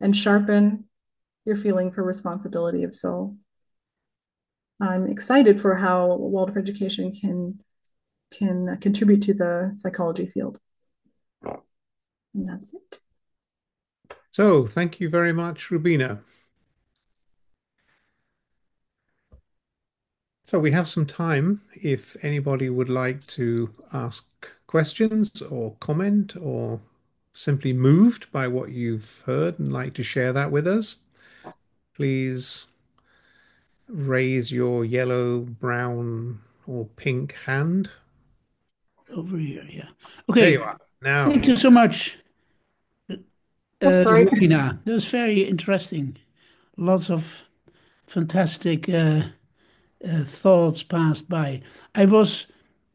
and sharpen your feeling for responsibility of soul. I'm excited for how Waldorf education can contribute to the psychology field. And that's it. So thank you very much, Rubeena. So we have some time if anybody would like to ask questions or comment or simply moved by what you've heard and like to share that with us. Please raise your yellow, brown, or pink hand. Over here, yeah. There you Okay, are. Now, thank you so much, Oops, sorry. Rubeena. That was very interesting. Lots of fantastic thoughts passed by. I was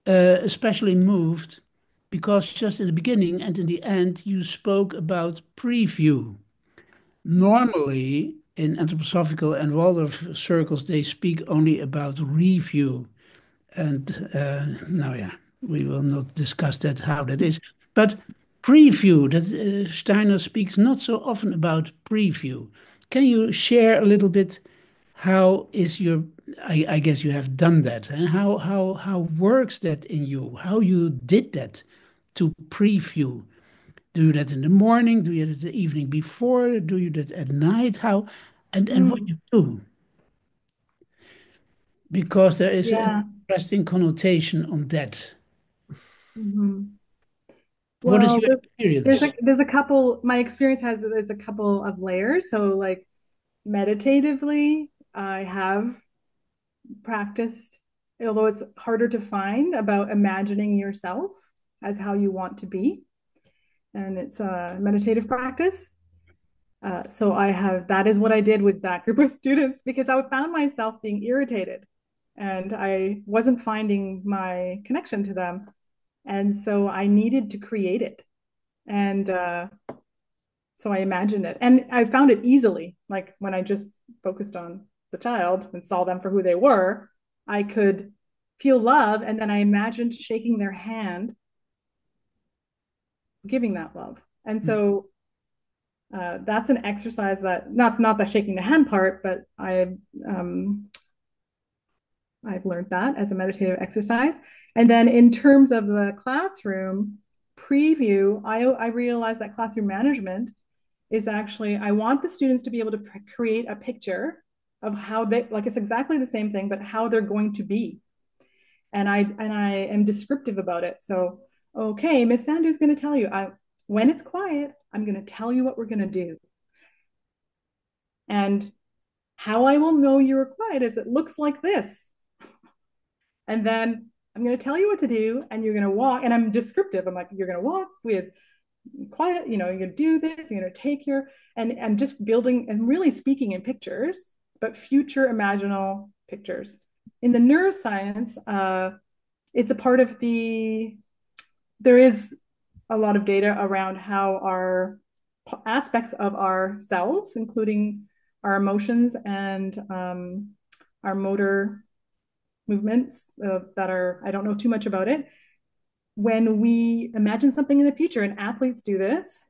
especially moved because just in the beginning and in the end, you spoke about preview. Normally, in anthroposophical and Waldorf circles, they speak only about review. And now, yeah, we will not discuss that, how that is. But preview, that Steiner speaks not so often about preview. Can you share a little bit how is your, I guess you have done that, and how works that in you? How you did that to preview? Do you that in the morning? Do you that the evening before? Do you that at night? How and what you do? Because there is an Yeah. interesting connotation on that. Mm-hmm. What is Well, your experience? there's a couple. My experience has there's a couple of layers. So like meditatively, I have practiced, although it's harder to find, about imagining yourself as how you want to be, and it's a meditative practice. So I have that is what I did with that group of students because I found myself being irritated, and I wasn't finding my connection to them, and so I needed to create it. And so I imagined it. And I found it easily. Like when I just focused on the child and saw them for who they were, I could feel love. And then I imagined shaking their hand, giving that love. And so that's an exercise that not the shaking the hand part, but I've learned that as a meditative exercise. And then in terms of the classroom preview, I realized that classroom management is actually, I want the students to be able to create a picture of how they, like it's exactly the same thing, but how they're going to be. And I am descriptive about it. So, okay, Miss Sandhu is going to tell you, when it's quiet, I'm going to tell you what we're going to do. And how I will know you're quiet is it looks like this. And then I'm going to tell you what to do, and you're going to walk. And I'm descriptive. I'm like, you're going to walk with quiet, you're going to do this, you're going to take your, and just building and really speaking in pictures, but future imaginal pictures. In the neuroscience, it's a part of there is a lot of data around how our aspects of ourselves, including our emotions and our motor movements that are, I don't know too much about it. When we imagine something in the future, and athletes do this,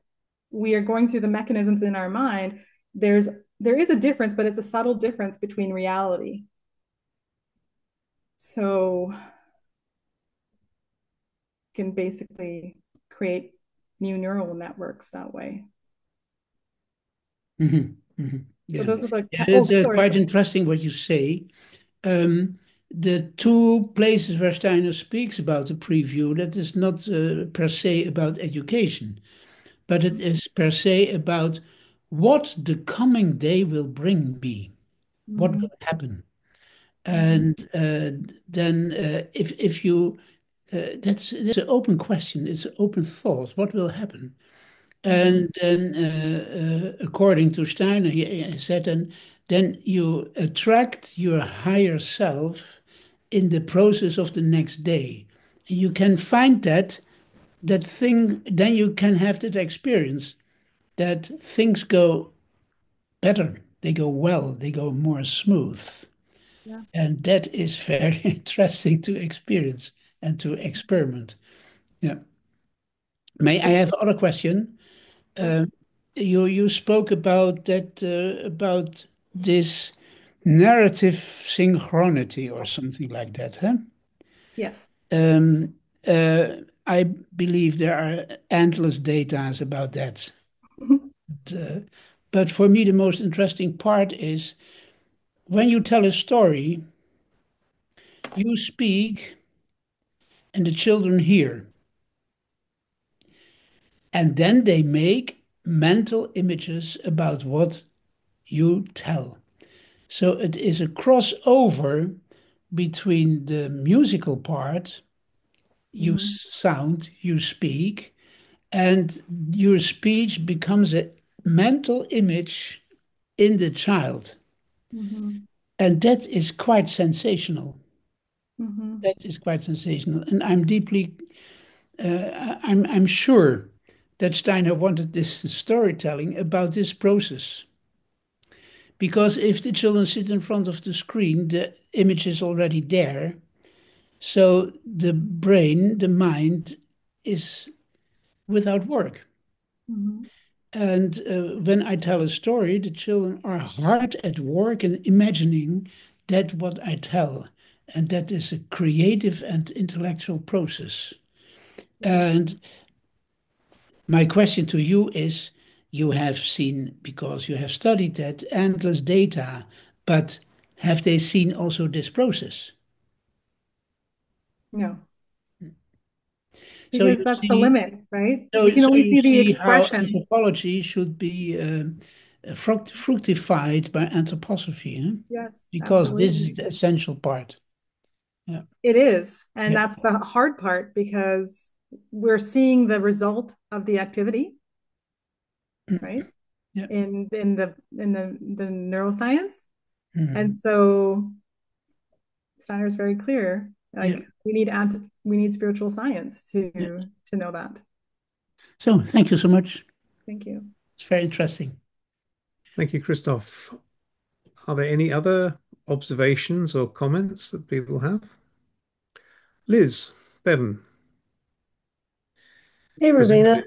we are going through the mechanisms in our mind. There is a difference, but it's a subtle difference between reality. So can basically create new neural networks that way. Mhm, mhm. So Yeah. those are the, Yeah, oh, it's sorry. quite interesting what you say. The two places where Steiner speaks about the preview, that is not per se about education, but it is per se about what the coming day will bring me, what Mm-hmm. will happen. Mm-hmm. And then if you, that's an open question, it's an open thought, what will happen? Mm-hmm. And then, according to Steiner, he said, then you attract your higher self in the process of the next day. You can find that thing, then you can have that experience that things go better, they go well, they go more smooth. Yeah. And that is very interesting to experience and to experiment. Yeah. May I It's have other question? sure. Um, you spoke about that about this narrative synchronity or something like that, huh? Yes. Um, I believe there are endless data about that. Uh, but for me, the most interesting part is when you tell a story, you speak and the children hear, and then they make mental images about what you tell. So it is a crossover between the musical part, you Mm-hmm. sound, you speak, and your speech becomes a mental image in the child. Mm-hmm. And that is quite sensational. Mm-hmm. That is quite sensational. And I'm deeply, I'm sure that Steiner wanted this storytelling about this process. Because if the children sit in front of the screen, the image is already there. So the brain, the mind, is without work. Mm-hmm. And when I tell a story, the children are hard at work in imagining that what I tell. And that is a creative and intellectual process. Yeah. And my question to you is, you have seen, because you have studied that, endless data, but have they seen also this process? No, So because you that's the see, limit, right? so, We can so only you see the see how expression. anthropology should be fructified by anthroposophy, huh? Yes, Because this is absolutely. the essential part. Yeah, It is. And yeah, that's the hard part because we're seeing the result of the activity, right? yeah, In the neuroscience. And mhm, so Steiner is very clear. yeah. Like we need spiritual science Yeah. to know that. So thank you so much. Thank you. It's very interesting. Thank you, Christoph. Are there any other observations or comments that people have? Liz, Bevan, Hey, presumably, Rubeena. Hello.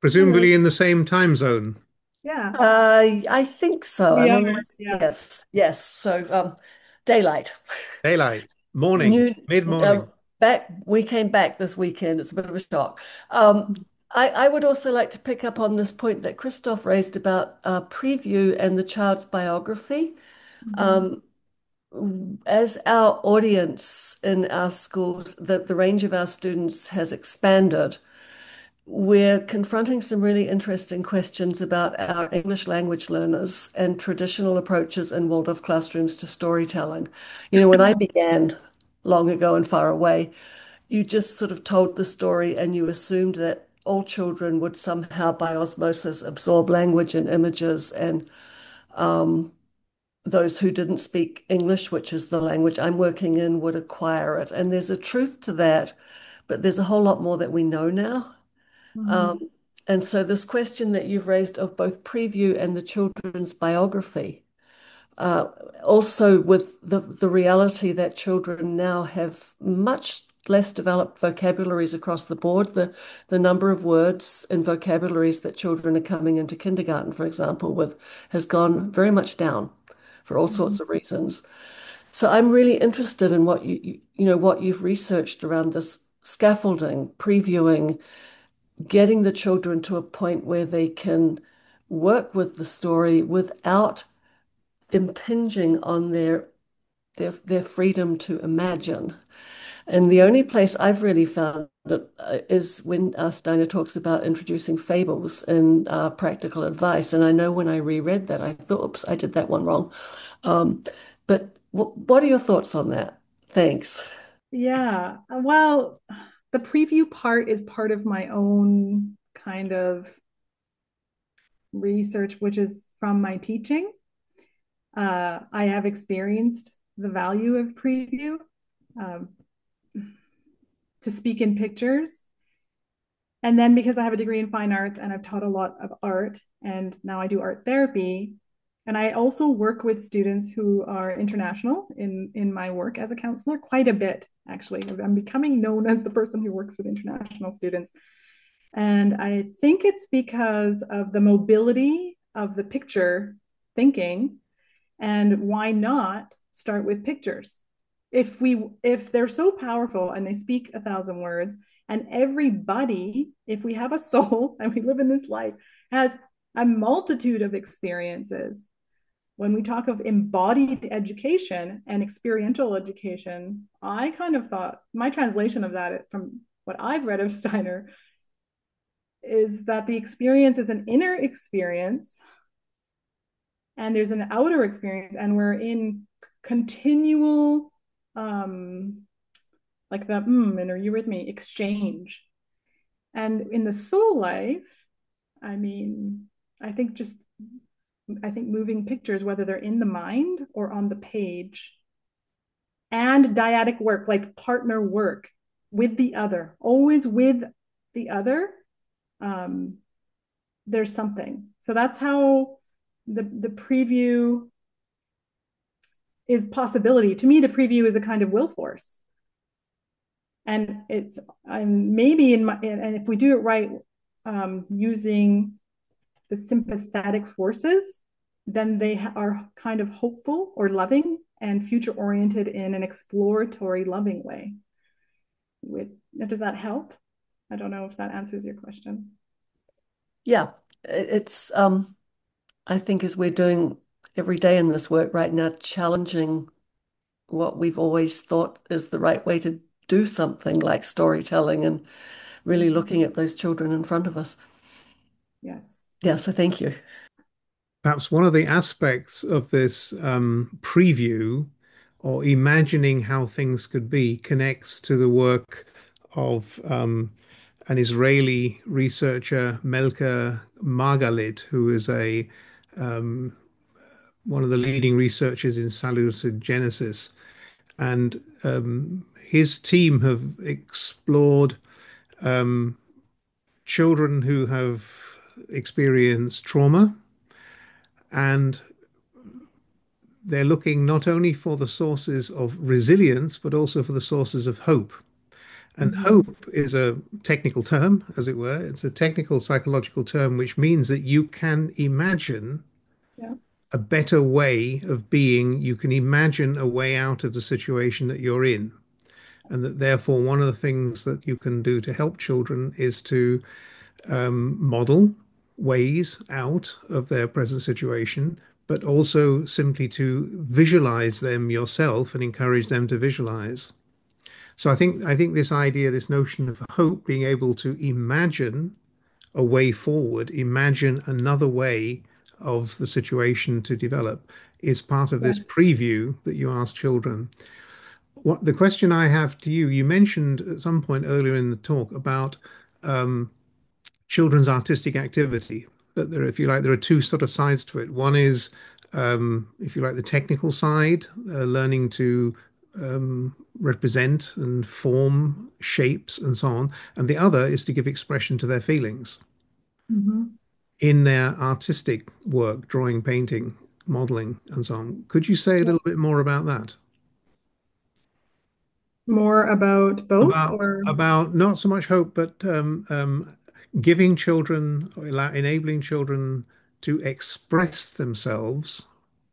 presumably in the same time zone. Yeah, I think so. we I'm are. on the west. Yeah. Yes, yes. So, daylight. Daylight, morning, New, uh, mid-morning. back. We came back this weekend. It's a bit of a shock. Um, I would also like to pick up on this point that Christoph raised about preview and the child's biography. Mhm. Um, as our audience in our schools, the range of our students has expanded. We're confronting some really interesting questions about our English language learners and traditional approaches in Waldorf classrooms to storytelling. When I began long ago and far away, you just sort of told the story and you assumed that all children would somehow, by osmosis, absorb language and images, and those who didn't speak English, which is the language I'm working in, would acquire it. And there's a truth to that, but there's a whole lot more that we know now. Mhm. Um, and so this question that you've raised of both preview and the children's biography, uh, also with the reality that children now have much less developed vocabularies across the board. The number of words and vocabularies that children are coming into kindergarten, for example, with has gone very much down for all sorts Mhm. of reasons. So I'm really interested in what what you've researched around this scaffolding, previewing, getting the children to a point where they can work with the story without impinging on their freedom to imagine. And the only place I've really found it is when Steiner talks about introducing fables in practical advice. And I know when I reread that, I thought, oops, I did that one wrong. Um, but what are your thoughts on that? Thanks. Yeah. Well, the preview part is part of my own kind of research, which is from my teaching. I have experienced the value of preview um, to speak in pictures. And then because I have a degree in fine arts and I've taught a lot of art, and now I do art therapy, and I also work with students who are international in my work as a counselor quite a bit, actually. I'm becoming known as the person who works with international students. And I think it's because of the mobility of the picture thinking. And why not start with pictures? If they're so powerful and they speak 1,000 words, and everybody, if we have a soul and we live in this life, has a multitude of experiences. When we talk of embodied education and experiential education, I kind of thought my translation of that from what I've read of Steiner is that the experience is an inner experience and there's an outer experience, and we're in continual like the and are you with me exchange. And in the soul life, I mean, I think just I think moving pictures, whether they're in the mind or on the page, and dyadic work, like partner work with the other, always with the other, um, there's something. So that's how the preview is possibility. To me, the preview is a kind of will force. And it's maybe and if we do it right, using the sympathetic forces, then they are kind of hopeful or loving and future oriented in an exploratory, loving way. Does that help? I don't know if that answers your question. Yeah, it's I think as we're doing every day in this work right now, challenging what we've always thought is the right way to do something like storytelling and really looking at those children in front of us. Yes. Yeah, so thank you. Perhaps one of the aspects of this preview or imagining how things could be connects to the work of an Israeli researcher, Melker Margalit, who is a one of the leading researchers in salutogenesis. And his team have explored children who have experienced trauma, and they're looking not only for the sources of resilience, but also for the sources of hope. And Mm-hmm. hope is a technical term, as it were. It's a technical psychological term, which means that you can imagine Yeah. a better way of being. You can imagine a way out of the situation that you're in. And that therefore, one of the things that you can do to help children is to model ways out of their present situation, but also simply to visualize them yourself and encourage them to visualize. So I think this idea, this notion of hope, being able to imagine a way forward, imagine another way of the situation to develop, is part of Yeah. this preview that you ask children. What the question I have to you, you mentioned at some point earlier in the talk about children's artistic activity. That there, if you like, there are two sort of sides to it. One is, if you like, the technical side, learning to represent and form shapes and so on. And the other is to give expression to their feelings Mm-hmm. in their artistic work, drawing, painting, modeling, and so on. Could you say a Yeah. little bit more about that? More about both or About not so much hope, but giving children, enabling children to express themselves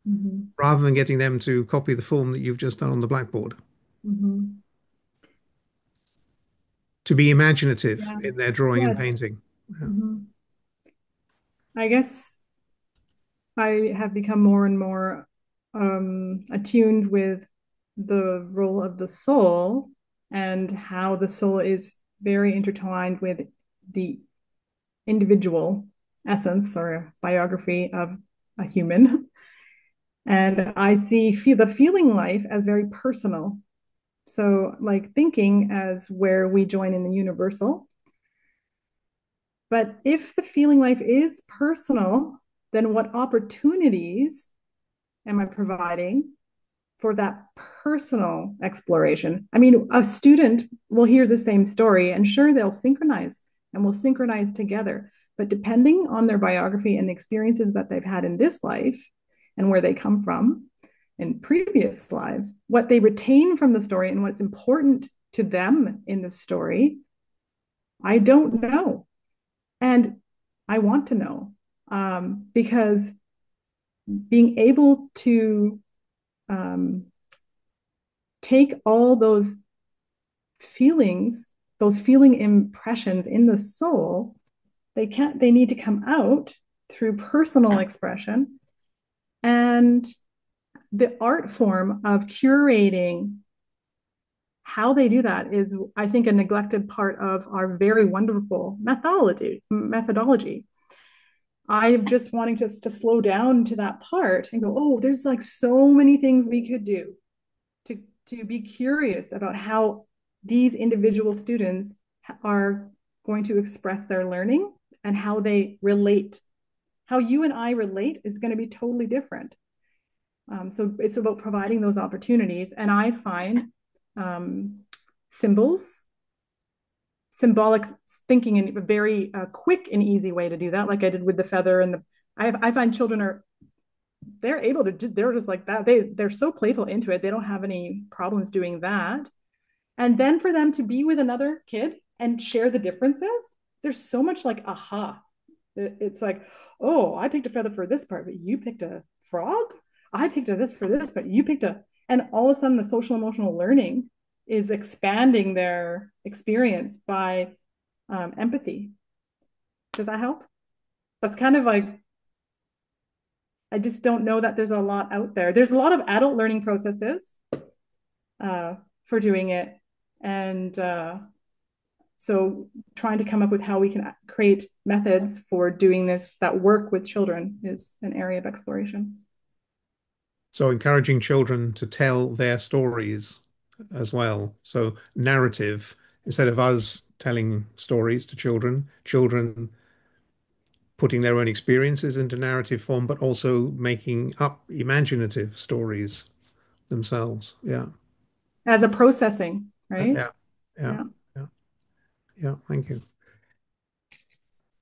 Mm-hmm. rather than getting them to copy the form that you've just done on the blackboard. Mm-hmm. To be imaginative Yeah. in their drawing and Yeah. painting. Yeah. Mm-hmm. I guess I have become more and more attuned with the role of the soul and how the soul is very intertwined with the individual essence or biography of a human. And I see the feeling life as very personal. So, like thinking as where we join in the universal. But if the feeling life is personal, then what opportunities am I providing for that personal exploration? I mean, a student will hear the same story and sure, they'll synchronize and will synchronize together. But depending on their biography and the experiences that they've had in this life and where they come from in previous lives, what they retain from the story and what's important to them in the story, I don't know. And I want to know because being able to um, take all feelings, those feeling impressions in the soul, they need to come out through personal expression. And the art form of curating how they do that is, I think, a neglected part of our very wonderful methodology. I'm just wanting to slow down to that part and go, oh, there's like so many things we could do to be curious about how these individual students are going to express their learning and how they relate. How you and I relate is going to be totally different. So it's about providing those opportunities. And I find um, symbols, symbolic thinking in a very quick and easy way to do that, like I did with the feather and the. I find children are they're able to they're just like that they're so playful into it, they don't have any problems doing that. And then for them to be with another kid and share the differences, there's so much like aha, it's like, oh, I picked a feather for this part but you picked a frog, I picked a this for this but you picked a. And all of a sudden the social emotional learning is expanding their experience by empathy. Does that help? That's kind of like, I just don't know that there's a lot out there. There's a lot of adult learning processes for doing it. And so trying to come up with how we can create methods for doing this that work with children is an area of exploration. So encouraging children to tell their stories as well. So narrative, instead of us telling stories to children, children putting their own experiences into narrative form, but also making up imaginative stories themselves. Yeah. As a processing, right? Yeah. Yeah. Yeah. Yeah. Yeah. Thank you.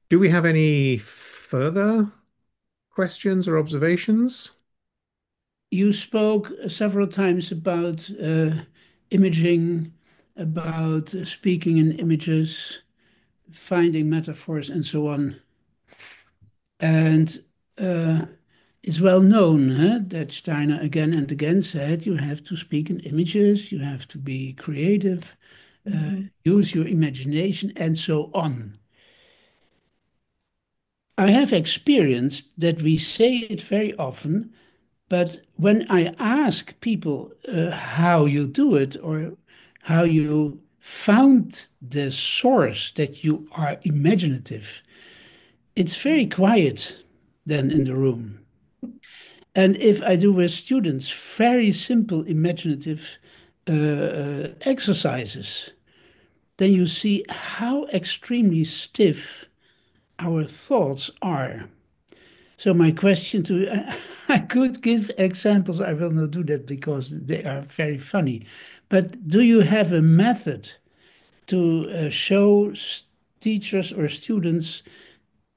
Do we have any further questions or observations? You spoke several times about imaging, about speaking in images, finding metaphors, and so on. And it's well known, huh, that Steiner again and again said you have to speak in images, you have to be creative, Mm-hmm. use your imagination, and so on. I have experienced that we say it very often, but when I ask people how you do it or how you found the source that you are imaginative, it's very quiet then in the room. And if I do with students very simple imaginative exercises, then you see how extremely stiff our thoughts are. So my question to I could give examples. I will not do that because they are very funny. But do you have a method to show teachers or students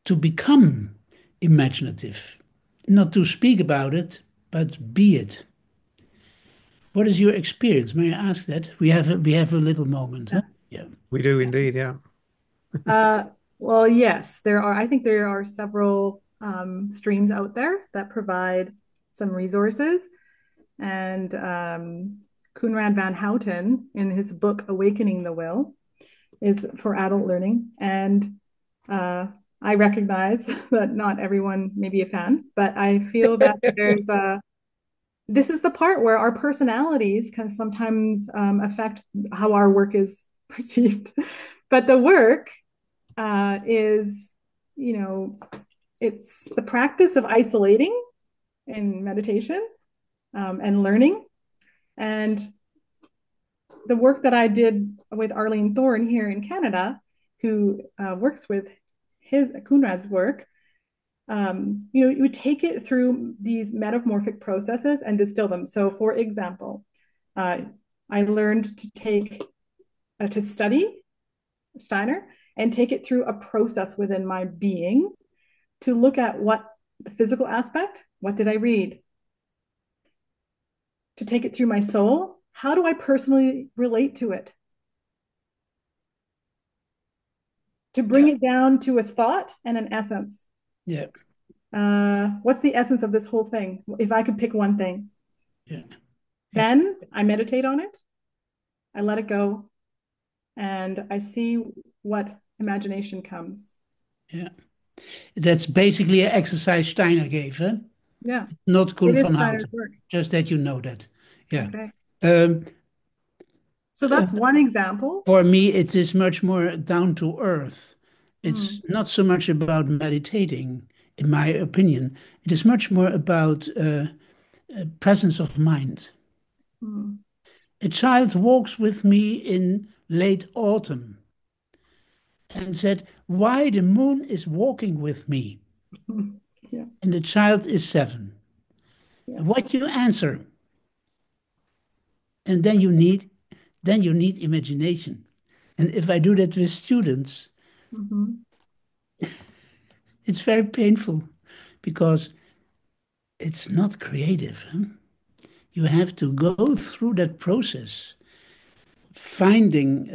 to become imaginative? Not to speak about it, but be it. What is your experience? May I ask that? We have a little moment, huh? Yeah. We do indeed. Yeah. Uh, well, yes, there are. I think there are several streams out there that provide some resources. And Koenraad van Houten, in his book Awakening the Will, is for adult learning. And I recognize that not everyone may be a fan, but I feel that this is the part where our personalities can sometimes affect how our work is perceived. But the work is, it's the practice of isolating in meditation and learning. And the work that I did with Arlene Thorne here in Canada, who works with Koenraad's work, you would take it through these metamorphic processes and distill them. So, for example, I learned to study Steiner and take it through a process within my being to look at what the physical aspect, what did I read? To take it through my soul, how do I personally relate to it? To bring it down to a thought and an essence. Yeah. What's the essence of this whole thing? If I could pick one thing. Yeah. Then I meditate on it. I let it go. And I see what imagination comes. Yeah. That's basically an exercise Steiner gave, huh? Yeah. Not Koen It is van Steiner's Houten. work. Just that you know that. Yeah. Okay. Um, So that's one example. For me, it is much more down to earth. It's Mm. not so much about meditating, in my opinion. It is much more about presence of mind. Mm. A child walks with me in late autumn and said, "Why the moon is walking with me?" Yeah. And the child is 7. Yeah. What you answer? And then you need imagination. And if I do that with students, Mm-hmm. it's very painful because it's not creative. Huh? You have to go through that process, finding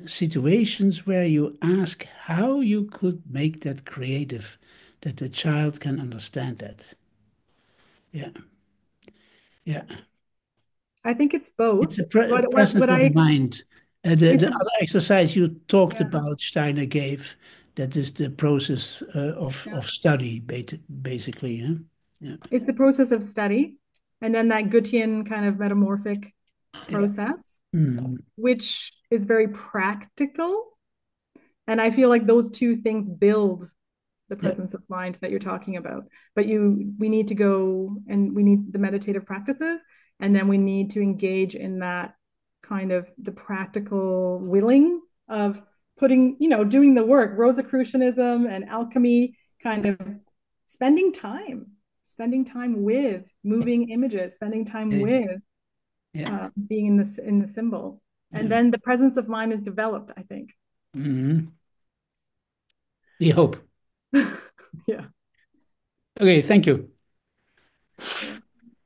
situations where you ask how you could make that creative, that the child can understand that. Yeah, yeah. I think it's both. It's a What presence I of mind. The it's a other exercise you talked yeah, about, Steiner gave, that is the process yeah. of study, basically. Huh? Yeah. It's the process of study, and then that Goethean kind of metamorphic Yeah. process, Mm. which is very practical. And I feel like those two things build the Yeah. presence of mind that you're talking about. But we need to go and we need the meditative practices, and then we need to engage in that kind of the practical willing of doing the work, Rosicrucianism and alchemy, kind of spending time with moving images, spending time Yeah. with Yeah. being in the symbol, and Yeah. then the presence of mind is developed, I think. Mhm. We hope. Yeah. Okay, thank you. Yeah.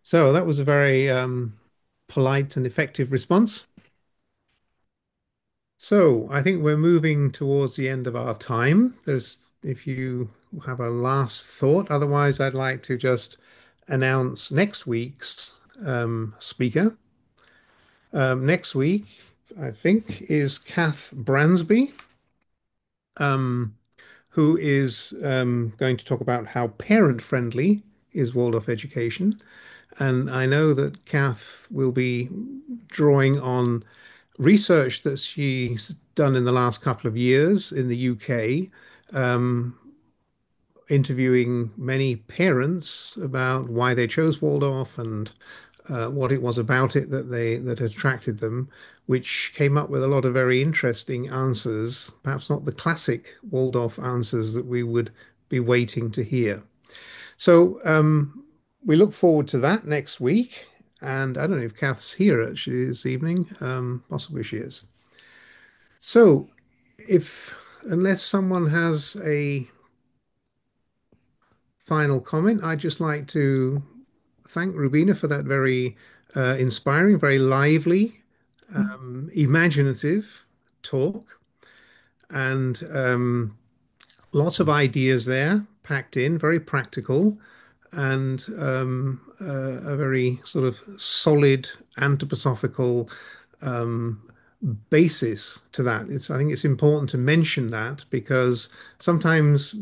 So that was a very polite and effective response. So I think we're moving towards the end of our time. If you have a last thought, otherwise I'd like to just announce next week's speaker. Next week, I think, is Kath Bransby, um, who is going to talk about how parent-friendly is Waldorf education. And I know that Kath will be drawing on research that she's done in the last couple of years in the UK, interviewing many parents about why they chose Waldorf and what it was about it that attracted them, which came up with a lot of very interesting answers, perhaps not the classic Waldorf answers that we would be waiting to hear. So we look forward to that next week. And I don't know if Kath's here actually this evening. Possibly she is. So unless someone has a final comment, I'd just like to thank Rubeena for that very inspiring, very lively, imaginative talk, and lots of ideas there packed in, very practical. and a very sort of solid anthroposophical basis to that. I think it's important to mention that because sometimes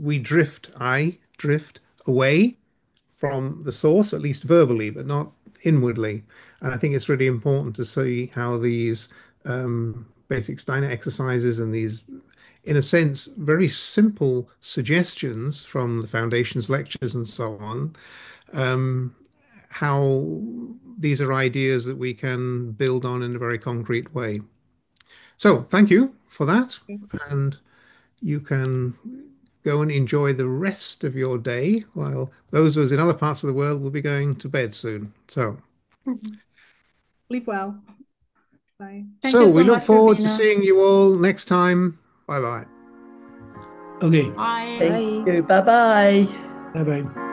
I drift away from the source, at least verbally, but not inwardly. And I think it's really important to see how these basic Steiner exercises and these, in a sense, very simple suggestions from the Foundation's lectures and so on, how these are ideas that we can build on in a very concrete way. So thank you for that. And you can go and enjoy the rest of your day while those of us in other parts of the world will be going to bed soon. So, Sleep well. Bye. Thank you so we look much, forward to Rubeena. seeing you all next time. Bye bye. Okay. Bye. Thank you. Bye bye. Bye bye.